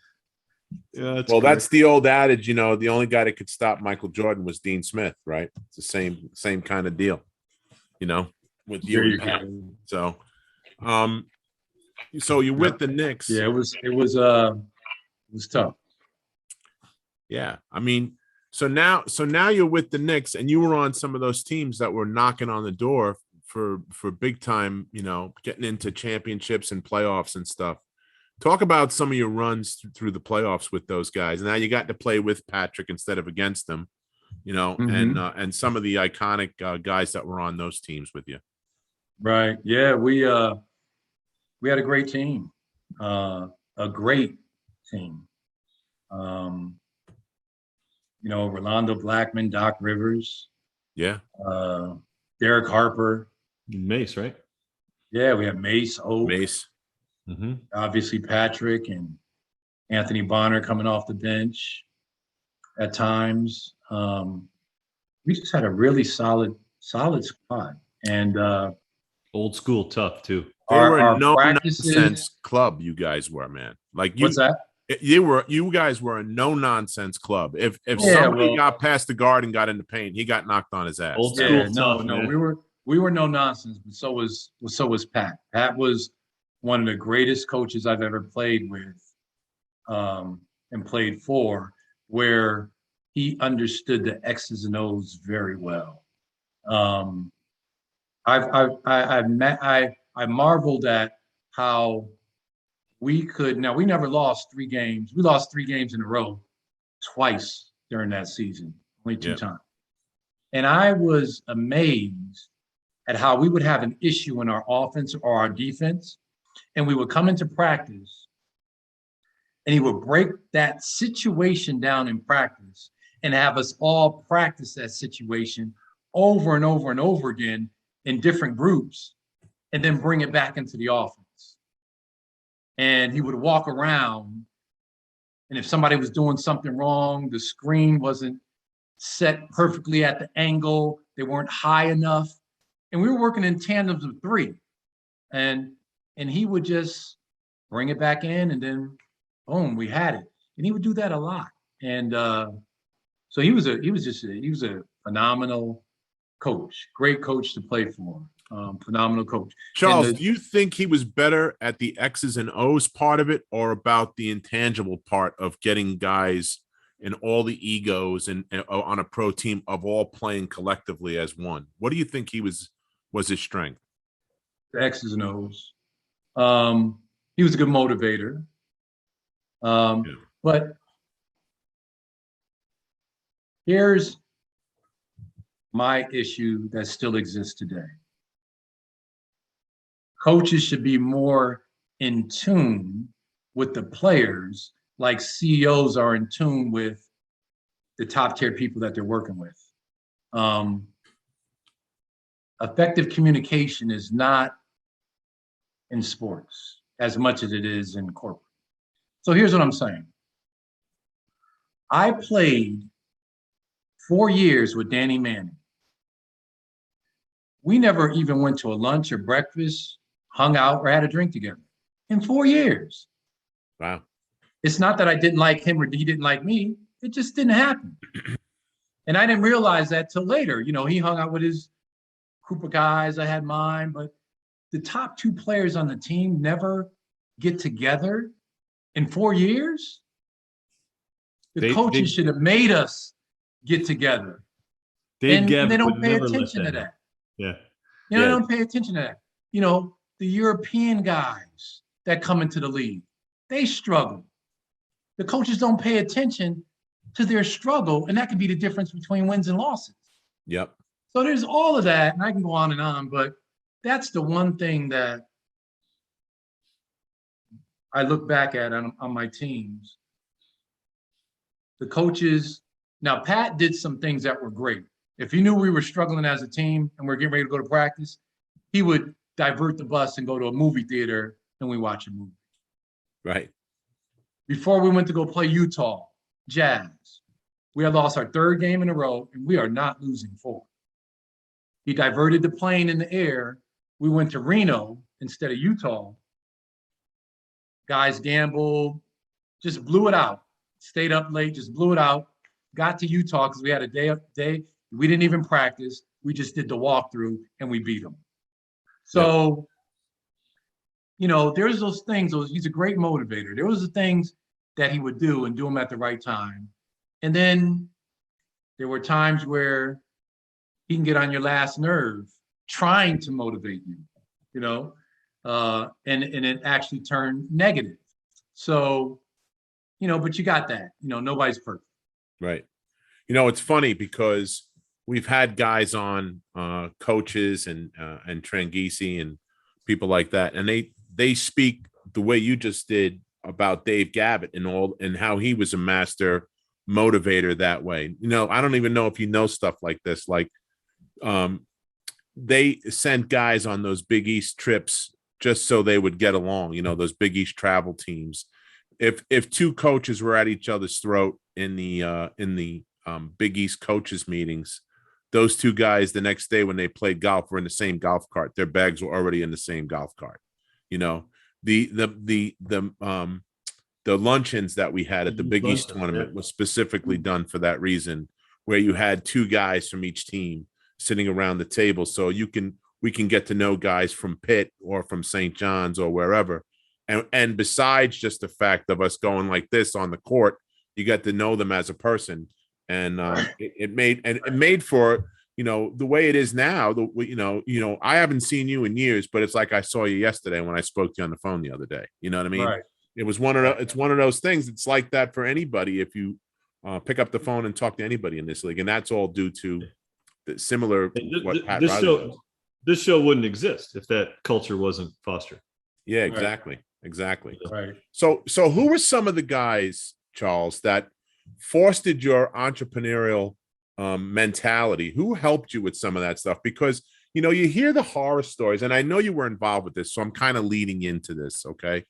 Yeah, Well, that's the old adage, you know, the only guy that could stop Michael Jordan was Dean Smith, right? It's the same kind of deal, you know, with you and Pat. So you're with the Knicks. Yeah, it was tough. Yeah. I mean, so now you're with the Knicks, and you were on some of those teams that were knocking on the door for big time, you know, getting into championships and playoffs and stuff. Talk about some of your runs through the playoffs with those guys. Now you got to play with Patrick instead of against them, you know, and some of the iconic guys that were on those teams with you. Right. Yeah, we had a great team. A great team. You know, Rolando Blackman, Doc Rivers. Yeah. Derek Harper. Mace, right? Yeah, we have Mace, Mace. Obviously Patrick and Anthony Bonner coming off the bench at times. We just had a really solid squad. And Old school tough too. They were a no practices, nonsense club. You guys were, man. Like you. What's that? You guys were a no nonsense club. If somebody got past the guard and got in the paint, he got knocked on his ass. Old school tough, no, we were no nonsense, but so was Pat. Pat was one of the greatest coaches I've ever played with, and played for, where he understood the X's and O's very well. I marveled at how we could. Now, we never lost 3 games. We lost 3 games in a row twice during that season, only 2 times. And I was amazed at how we would have an issue in our offense or our defense, and we would come into practice, and he would break that situation down in practice and have us all practice that situation over and over and over again in different groups, and then bring it back into the offense. And he would walk around, and if somebody was doing something wrong, the screen wasn't set perfectly at the angle, they weren't high enough, and we were working in tandems of 3, and he would just bring it back in, and then boom, we had it. And he would do that a lot. And so he was a phenomenal coach, great coach to play for. Phenomenal coach. Charles, do you think he was better at the X's and O's part of it, or about the intangible part of getting guys and all the egos and on a pro team of all playing collectively as one? What do you think was his strength? The X's and O's. He was a good motivator. But here's my issue that still exists today. Coaches should be more in tune with the players, like CEOs are in tune with the top tier people that they're working with. Effective communication is not in sports as much as it is in corporate. So here's what I'm saying. I played 4 years with Danny Manning. We never even went to a lunch or breakfast, hung out, or had a drink together in 4 years. Wow. It's not that I didn't like him or he didn't like me. It just didn't happen. And I didn't realize that till later. You know, he hung out with his group of guys. I had mine. But the top 2 players on the team never get together in 4 years. The coaches should have made us get together. And they don't pay attention to that. Yeah. You know, they don't pay attention to that. You know, the European guys that come into the league, they struggle. The coaches don't pay attention to their struggle, and that can be the difference between wins and losses. Yep. So there's all of that, and I can go on, but that's the one thing that I look back at on my teams. The coaches, now Pat did some things that were great. If he knew we were struggling as a team and we're getting ready to go to practice, he would divert the bus and go to a movie theater and we watch a movie. Right. Before we went to go play Utah Jazz, we had lost our 3rd game in a row, and we are not losing 4. He diverted the plane in the air. We went to Reno instead of Utah. Guys gambled, just blew it out. Stayed up late, just blew it out. Got to Utah because we had a day. We didn't even practice. We just did the walkthrough and we beat them. So, you know, there's those things. He's a great motivator. There was the things that he would do and do them at the right time. And then there were times where he can get on your last nerve trying to motivate you, you know, and it actually turned negative. So, you know, but you got that, you know, nobody's perfect. Right. You know, it's funny because we've had guys on, coaches and Tranghese and people like that, and they speak the way you just did about Dave Gavitt and how he was a master motivator that way. You know, I don't even know if you know stuff like this. Like, they sent guys on those Big East trips just so they would get along. You know, those Big East travel teams. If two coaches were at each other's throat in the Big East coaches meetings, those two guys the next day when they played golf were in the same golf cart. Their bags were already in the same golf cart. You know, the luncheons that we had at the Big East tournament was specifically done for that reason, where you had two guys from each team sitting around the table, so we can get to know guys from Pitt or from St. John's or wherever. And besides just the fact of us going like this on the court, you got to know them as a person. And it made for, you know, the way it is now. You know, I haven't seen you in years, but it's like I saw you yesterday when I spoke to you on the phone the other day. You know what I mean? Right. It's one of those things. It's like that for anybody if you pick up the phone and talk to anybody in this league, and that's all due to the similar. This show wouldn't exist if that culture wasn't fostered. Yeah, exactly. Right. Exactly. Right. So who were some of the guys, Charles, that fostered your entrepreneurial mentality? Who helped you with some of that stuff? Because, you know, you hear the horror stories, and I know you were involved with this, so I'm kind of leading into this, okay?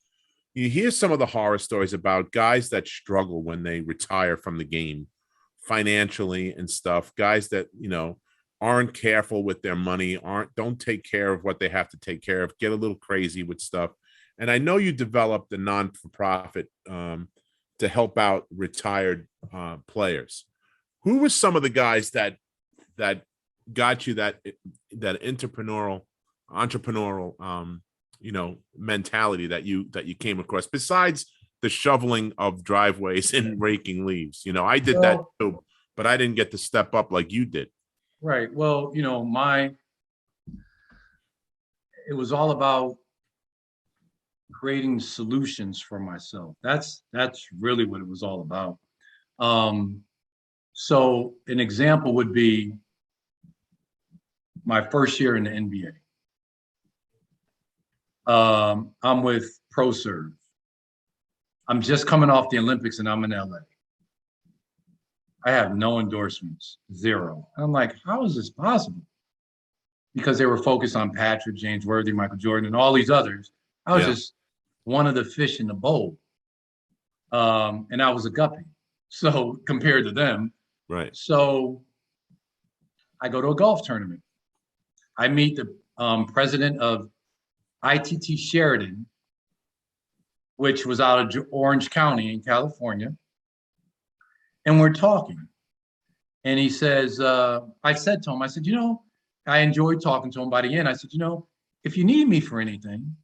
You hear some of the horror stories about guys that struggle when they retire from the game financially and stuff, guys that, you know, aren't careful with their money, don't take care of what they have to take care of, get a little crazy with stuff. And I know you developed a non-for-profit to help out retired players. Who were some of the guys that got you that entrepreneurial you know, mentality that you came across, besides the shoveling of driveways and raking leaves? You know, I did that too, but I didn't get to step up like you did. Right. Well, you know, it was all about creating solutions for myself. That's really what it was all about. So an example would be my first year in the NBA. I'm with ProServe. I'm just coming off the Olympics and I'm in LA. I have no endorsements, zero. And I'm like, how is this possible? Because they were focused on Patrick, James Worthy, Michael Jordan, and all these others. I was just one of the fish in the bowl. And I was a guppy. So compared to them. Right. So I go to a golf tournament. I meet the president of ITT Sheridan, which was out of Orange County in California. And we're talking. And he says, I said to him, I said, you know, I enjoyed talking to him by the end. I said, you know, if you need me for anything,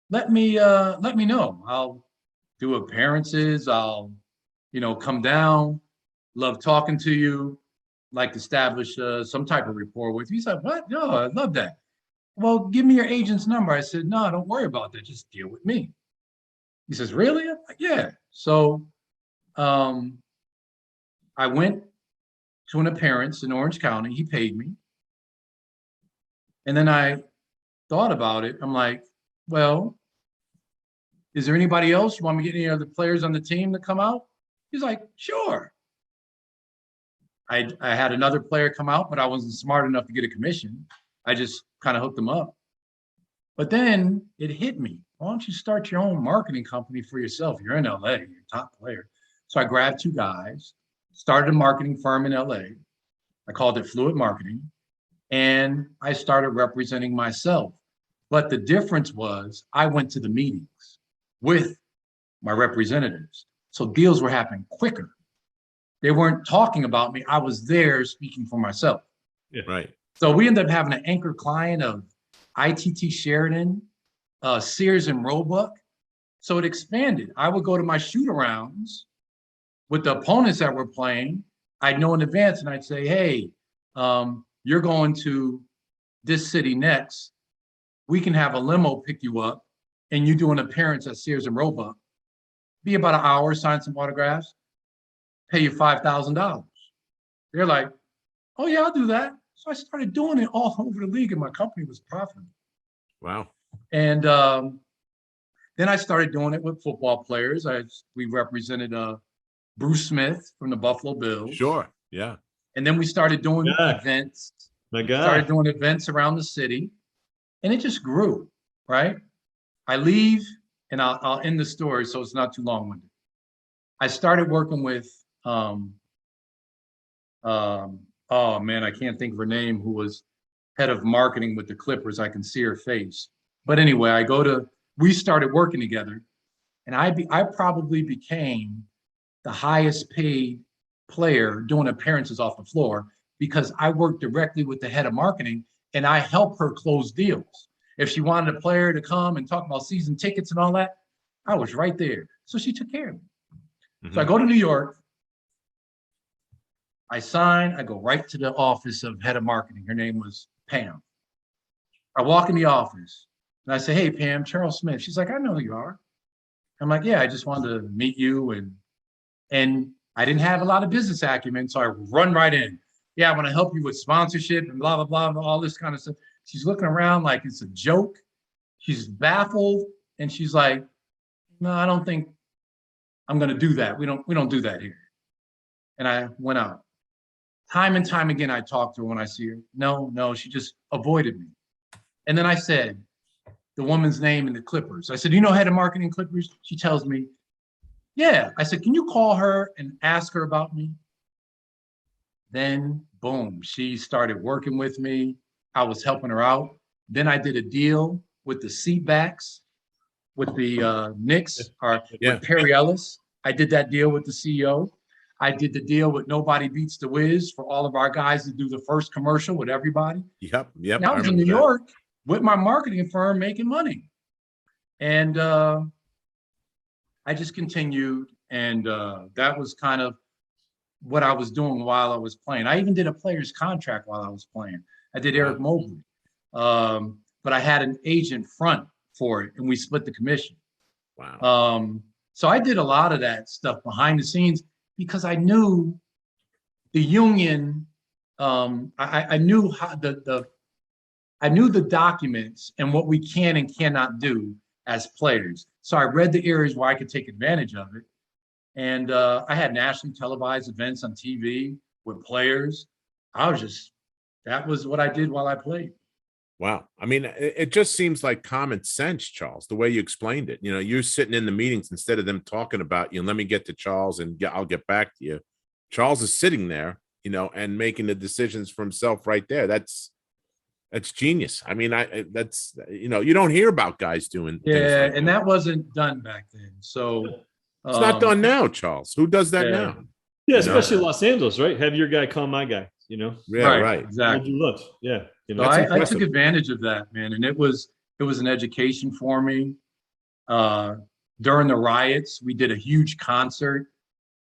let me know. I'll do appearances. I'll, you know, come down. Love talking to you. Like to establish some type of rapport with you. He said, what? No, I love that. Well, give me your agent's number. I said, no, don't worry about that. Just deal with me. He says, really? I'm like, yeah. So I went to an appearance in Orange County. He paid me. And then I thought about it. I'm like, well, is there anybody else? You want me to get any other players on the team to come out? He's like, sure. I had another player come out, but I wasn't smart enough to get a commission. I just kind of hooked them up. But then it hit me. Why don't you start your own marketing company for yourself? You're in LA, you're a top player. So I grabbed two guys, started a marketing firm in LA. I called it Fluid Marketing. and I started representing myself. But the difference was I went to the meetings with my representatives. So deals were happening quicker. They weren't talking about me. I was there speaking for myself. Yeah. Right. So we ended up having an anchor client of ITT Sheridan, Sears and Roebuck. So it expanded. I would go to my shoot arounds with the opponents that were playing. I'd know in advance and I'd say, hey, you're going to this city next. We can have a limo pick you up and you do an appearance at Sears and Roebuck. Be about an hour, sign some autographs, pay you $5,000. They're like, oh yeah, I'll do that. So I started doing it all over the league and my company was profitable. Wow. And then I started doing it with football players. We represented Bruce Smith from the Buffalo Bills. Sure. Yeah. And then we started doing Yeah. events. My God. Started doing events around the city, and it just grew. Right. I leave, and I'll end the story so it's not too long-winded. I started working with oh man, I can't think of her name, who was head of marketing with the Clippers. I can see her face. But anyway, we started working together, and I probably became the highest paid player doing appearances off the floor because I worked directly with the head of marketing and I helped her close deals. If she wanted a player to come and talk about season tickets and all that, I was right there. So she took care of me. Mm-hmm. So I go to New York. I sign. I go right to the office of head of marketing. Her name was Pam. I walk in the office and I say, hey, Pam, Charles Smith. She's like, I know who you are. I'm like, yeah, I just wanted to meet you. And I didn't have a lot of business acumen, so I run right in. Yeah, I want to help you with sponsorship and blah, blah, blah, all this kind of stuff. She's looking around like it's a joke. She's baffled. And she's like, no, I don't think I'm going to do that. We don't do that here. And I went out. Time and time again, I talked to her when I see her. No, she just avoided me. And then I said the woman's name in the Clippers. I said, you know head of marketing Clippers? She tells me, yeah. I said, can you call her and ask her about me? Then, boom, she started working with me. I was helping her out. Then I did a deal with the seatbacks, with the Knicks, with Perry Ellis. I did that deal with the CEO. I did the deal with Nobody Beats the Wiz for all of our guys to do the first commercial with everybody. Yep. And I was in New York with my marketing firm making money. And I just continued. And that was kind of what I was doing while I was playing. I even did a player's contract while I was playing. I did Eric Mobley. But I had an agent front for it, and we split the commission. Wow. So I did a lot of that stuff behind the scenes because I knew the union. I knew how I knew the documents and what we can and cannot do as players. So I read the areas where I could take advantage of it. And I had nationally televised events on TV with players. That was what I did while I played. Wow. I mean, it just seems like common sense, Charles, the way you explained it. You know, you're sitting in the meetings instead of them talking about, let me get to Charles and I'll get back to you. Charles is sitting there, and making the decisions for himself right there. That's genius. I mean, that's, you don't hear about guys doing. Yeah. And that wasn't done back then. So it's not done now, Charles. Who does that now? Yeah. Especially Los Angeles, right? Have your guy call my guy, Yeah, right. Exactly. Yeah. So I took advantage of that, man. And it was an education for me. During the riots, we did a huge concert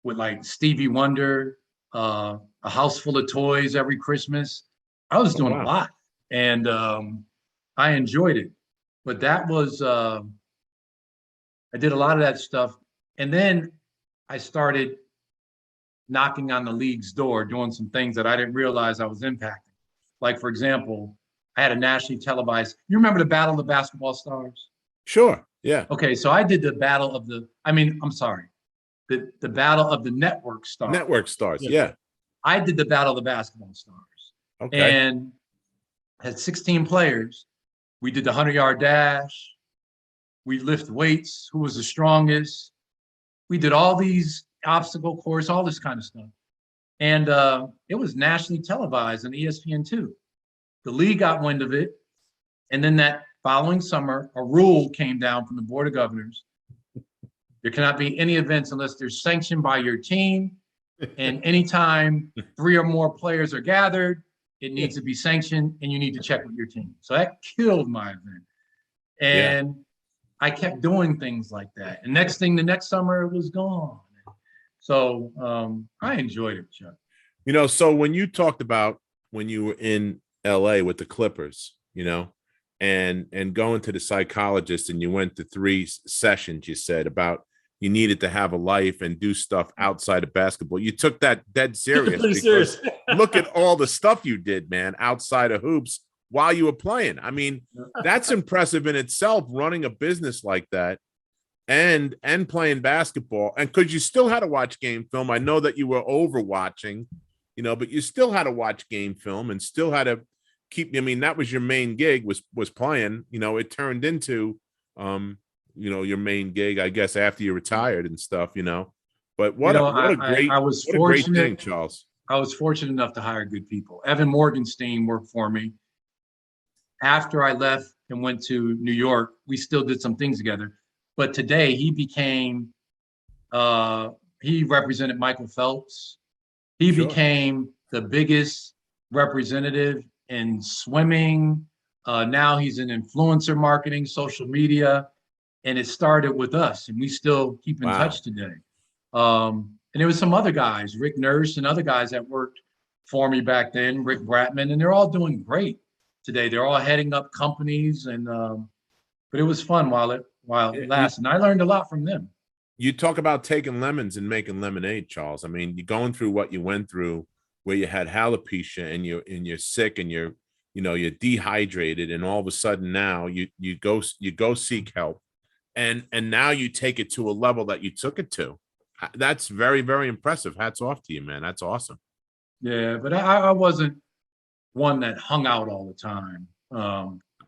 with like Stevie Wonder, a house full of toys every Christmas. I was doing a lot, and I enjoyed it. But that was, I did a lot of that stuff. And then I started knocking on the league's door, doing some things that I didn't realize I was impacting. Like, for example, I had a nationally televised, you remember the Battle of the Basketball Stars? Sure. Yeah. Okay. So I did the Battle of the Battle of the Network Stars. Network Stars. Yeah. I did the Battle of the Basketball Stars. Okay. And had 16 players. We did the 100-yard dash. We lift weights. Who was the strongest? We did all these obstacle course, all this kind of stuff. And it was nationally televised on ESPN2. the league got wind of it. And then that following summer, a rule came down from the Board of Governors. There cannot be any events unless they're sanctioned by your team. And anytime 3 or more players are gathered, it needs to be sanctioned and you need to check with your team. So that killed my event. And I kept doing things like that. And the next summer it was gone. So I enjoyed it, Chuck. You know, so when you talked about when you were in LA with the Clippers, you know, and going to the psychologist and you went to 3 sessions, you said about you needed to have a life and do stuff outside of basketball. You took that dead serious. Because look at all the stuff you did, man, outside of hoops while you were playing. I mean, that's impressive in itself, running a business like that and playing basketball. And because you still had to watch game film. I know that you were overwatching, you know, but you still had to watch game film and still had to keep, I mean, that was your main gig was playing, you know, it turned into, you know, your main gig, I guess, after you retired and stuff, you know. But what a great thing, Charles. I was fortunate enough to hire good people. Evan Morgenstein worked for me. After I left and went to New York, we still did some things together. But today he became, he represented Michael Phelps. He became the biggest representative in swimming. Now he's in influencer marketing, social media. And it started with us, and we still keep in touch today. And there was some other guys, Rick Nurse and other guys that worked for me back then, Rick Bratman, and they're all doing great today. They're all heading up companies, and but it was fun while it lasted. And I learned a lot from them. You talk about taking lemons and making lemonade, Charles. I mean, you're going through what you went through, where you had alopecia and you're sick and you're dehydrated, and all of a sudden now you go seek help. And now you take it to a level that you took it to. That's very, very impressive. Hats off to you, man. That's awesome. Yeah, but I wasn't one that hung out all the time.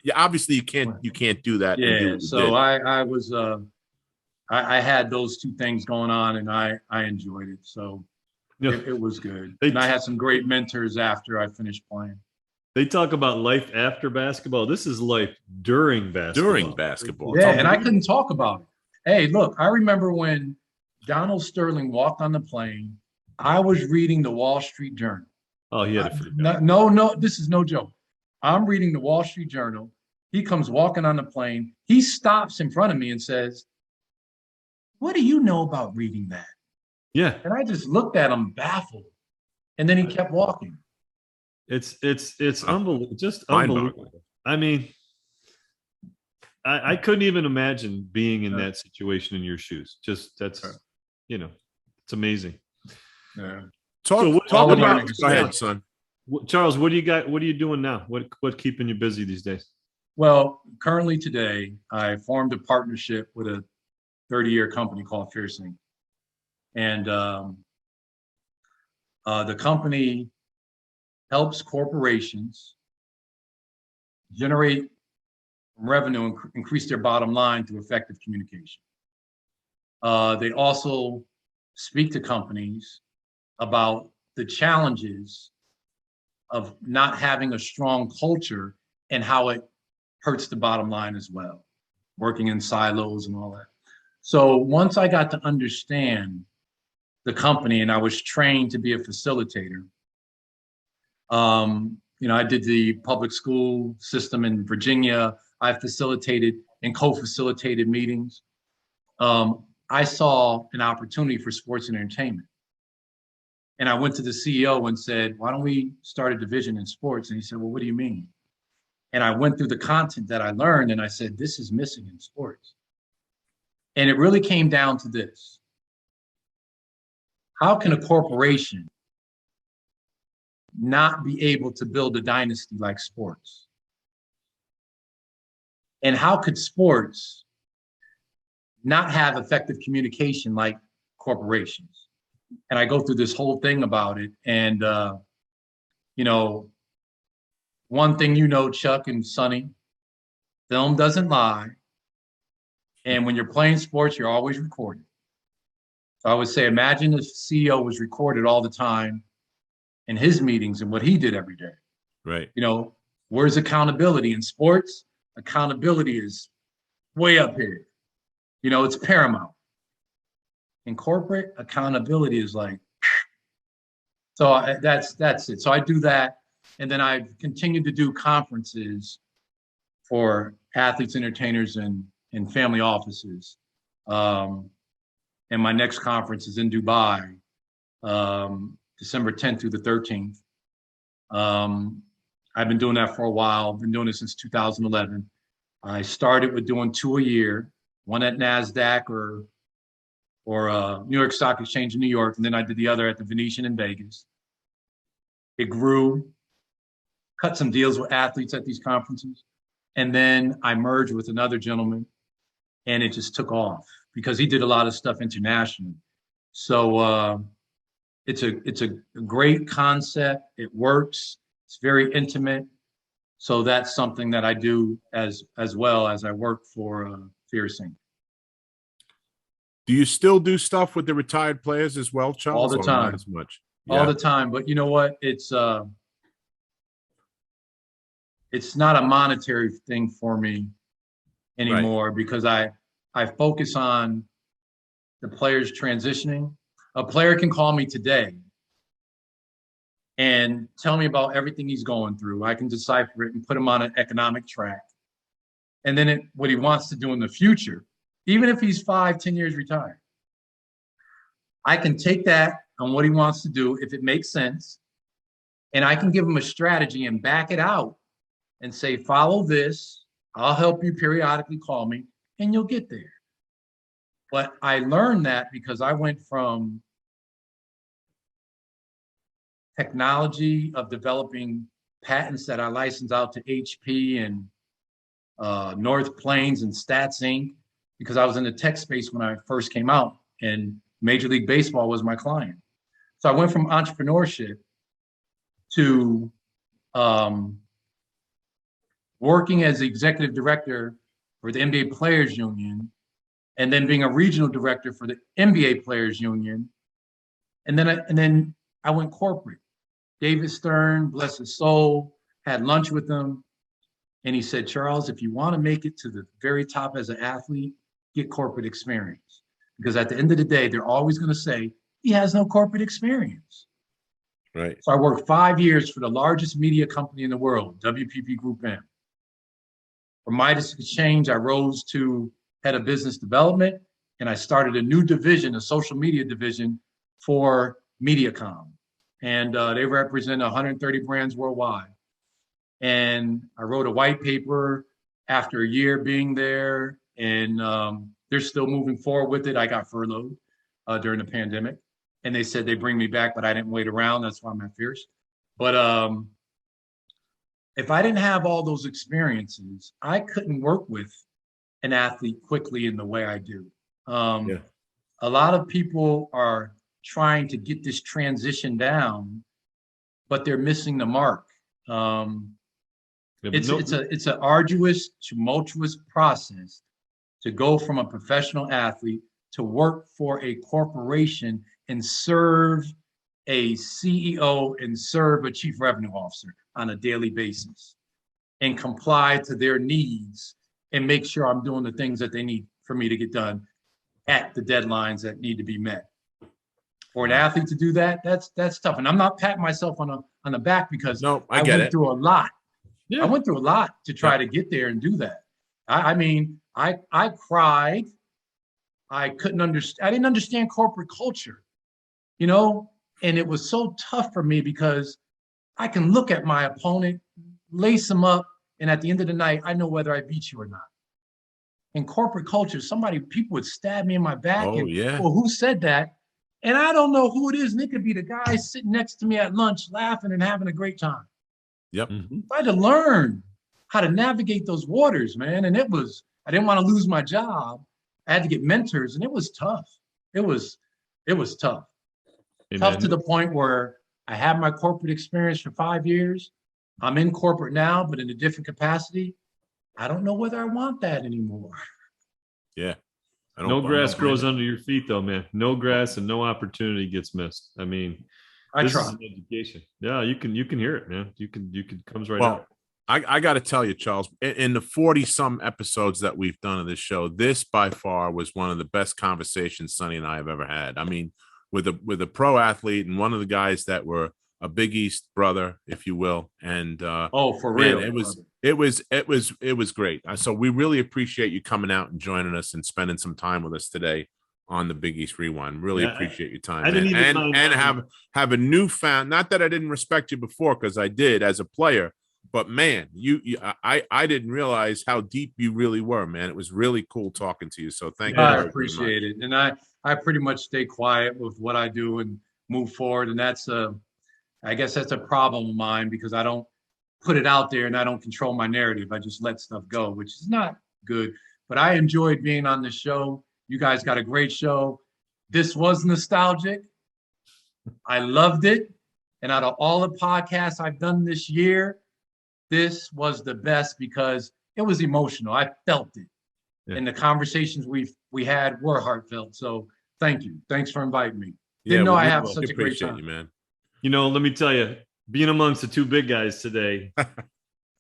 Yeah, obviously you can't do that. Yeah, so I was I had those 2 things going on, and I enjoyed it. So it was good. And I had some great mentors after I finished playing. They talk about life after basketball. This is life during basketball. Yeah, and I couldn't talk about it. Hey, look, I remember when Donald Sterling walked on the plane, I was reading the Wall Street Journal. Oh, he had no, this is no joke. I'm reading the Wall Street Journal. He comes walking on the plane. He stops in front of me and says, "What do you know about reading that?" Yeah. And I just looked at him baffled. And then he kept walking. It's unbelievable, just unbelievable. I mean, I couldn't even imagine being in that situation in your shoes. Just it's amazing. Yeah. Talk about. Go ahead, son. Charles, what do you got? What are you doing now? What keeping you busy these days? Well, currently today, I formed a partnership with a 30-year company called Fiercing, and the company helps corporations generate revenue and increase their bottom line through effective communication. They also speak to companies about the challenges of not having a strong culture and how it hurts the bottom line as well, working in silos and all that. So once I got to understand the company and I was trained to be a facilitator, I did the public school system in Virginia. I facilitated and co-facilitated meetings. I saw an opportunity for sports and entertainment. And I went to the CEO and said, "Why don't we start a division in sports?" And he said, "Well, what do you mean?" And I went through the content that I learned and I said, "This is missing in sports." And it really came down to this. How can a corporation not be able to build a dynasty like sports? And how could sports not have effective communication like corporations? And I go through this whole thing about it. And, one thing Chuck and Sonny, film doesn't lie. And when you're playing sports, you're always recorded. So I would say, imagine if the CEO was recorded all the time in his meetings and what he did every day. Right. Where's accountability in sports? Accountability is way up here. You know, it's paramount. In corporate, accountability is like, so that's it. So I do that. And then I've continued to do conferences for athletes, entertainers, and family offices. And my next conference is in Dubai, December 10th through the 13th. I've been doing that for a while. I've been doing it since 2011. I started with doing 2 a year, one at NASDAQ or New York Stock Exchange in New York, and then I did the other at the Venetian in Vegas. It grew, cut some deals with athletes at these conferences, and then I merged with another gentleman, and it just took off because he did a lot of stuff internationally. So it's a great concept. It works. It's very intimate. So that's something that I do as well as I work for Fearsing. Do you still do stuff with the retired players as well, Charles? All the or time. Not as much. All the time. But you know what? It's not a monetary thing for me anymore because I focus on the players transitioning. A player can call me today and tell me about everything he's going through. I can decipher it and put him on an economic track. And then what he wants to do in the future, even if he's 5-10 years retired, I can take that on what he wants to do, if it makes sense, and I can give him a strategy and back it out and say, follow this. I'll help you periodically, call me, and you'll get there. But I learned that because I went from technology of developing patents that I license out to HP and North Plains and Stats Inc. because I was in the tech space when I first came out and Major League Baseball was my client. So I went from entrepreneurship to working as the executive director for the NBA Players Union and then being a regional director for the NBA Players Union. And then I went corporate. David Stern, bless his soul, had lunch with him. And he said, Charles, if you want to make it to the very top as an athlete, get corporate experience. Because at the end of the day, they're always going to say, he has no corporate experience. Right. So I worked 5 years for the largest media company in the world, WPP Group M. From Midas Exchange, I rose to head of business development, and I started a new division, a social media division for MediaCom. And they represent 130 brands worldwide. And I wrote a white paper after a year being there, and they're still moving forward with it. I got furloughed during the pandemic, and they said they bring me back, but I didn't wait around. That's why I'm at Fierce. But if I didn't have all those experiences, I couldn't work with an athlete quickly in the way I do. A lot of people are trying to get this transition down, but they're missing the mark. It's an arduous, tumultuous process to go from a professional athlete to work for a corporation and serve a CEO and serve a chief revenue officer on a daily basis and comply to their needs and make sure I'm doing the things that they need for me to get done at the deadlines that need to be met. For an athlete to do that, that's tough. And I'm not patting myself on the back because I went through a lot. Yeah. I went through a lot to try to get there and do that. I mean, I cried. I couldn't understand. I didn't understand corporate culture, you know, and it was so tough for me because I can look at my opponent, lace them up, and at the end of the night, I know whether I beat you or not. In corporate culture, people would stab me in my back. Well, who said that? And I don't know who it is. And it could be the guy sitting next to me at lunch, laughing and having a great time. Yep. Mm-hmm. I had to learn how to navigate those waters, man. And I didn't want to lose my job. I had to get mentors, and it was tough. It was tough. Amen. Tough to the point where I had my corporate experience for 5 years. I'm in corporate now, but in a different capacity. I don't know whether I want that anymore. Yeah. No grass grows under your feet, though, man. No grass and no opportunity gets missed. I mean, this is an education. Yeah, you can hear it, man. You can comes right out. I got to tell you, Charles, in the 40 some episodes that we've done of this show, this by far was one of the best conversations Sonny and I have ever had. I mean, with a pro athlete and one of the guys that were a Big East brother, if you will. And for real, man, it was great. So we really appreciate you coming out and joining us and spending some time with us today on the Big East Rewind. Really appreciate your time. And have a newfound, not that I didn't respect you before, because I did as a player, but man, I didn't realize how deep you really were, man. It was really cool talking to you. So thank you. I appreciate it. And I pretty much stay quiet with what I do and move forward. And that's I guess that's a problem of mine, because I don't put it out there and I don't control my narrative. I just let stuff go, which is not good. But I enjoyed being on the show. You guys got a great show. This was nostalgic. I loved it. And out of all the podcasts I've done this year, this was the best because it was emotional. I felt it. Yeah. And the conversations we had were heartfelt. So thank you. Thanks for inviting me. Didn't know I have such a great time. You, man. You know, let me tell you, being amongst the two big guys today,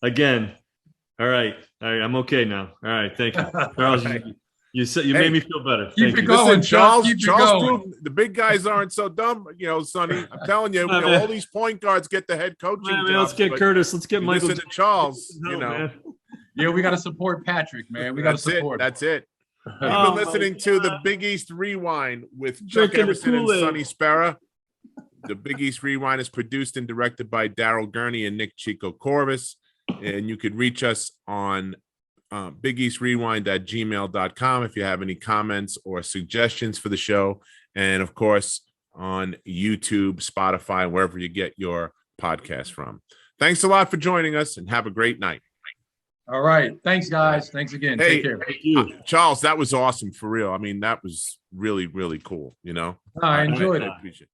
again, all right, I'm okay now. All right, thank you. Charles, you made me feel better. Keep it going, listen, Charles. Proved the big guys aren't so dumb, Sonny. I'm telling you, all these point guards get the head coaching jobs. Let's get Curtis. Let's get Michael. Listen to Charles. Yeah, we got to support Patrick, man. We got to support. That's it. You've been listening to the Big East Rewind with Chuck Everson and Sonny Spera. The Big East Rewind is produced and directed by Daryl Gurney and Nick Chico Corvus. And you could reach us on bigeastrewind@gmail.com if you have any comments or suggestions for the show. And of course, on YouTube, Spotify, wherever you get your podcast from. Thanks a lot for joining us and have a great night. All right. Thanks, guys. Thanks again. Hey, take care. Thank you. Charles, that was awesome for real. I mean, that was really, really cool. I enjoyed it. I appreciate it.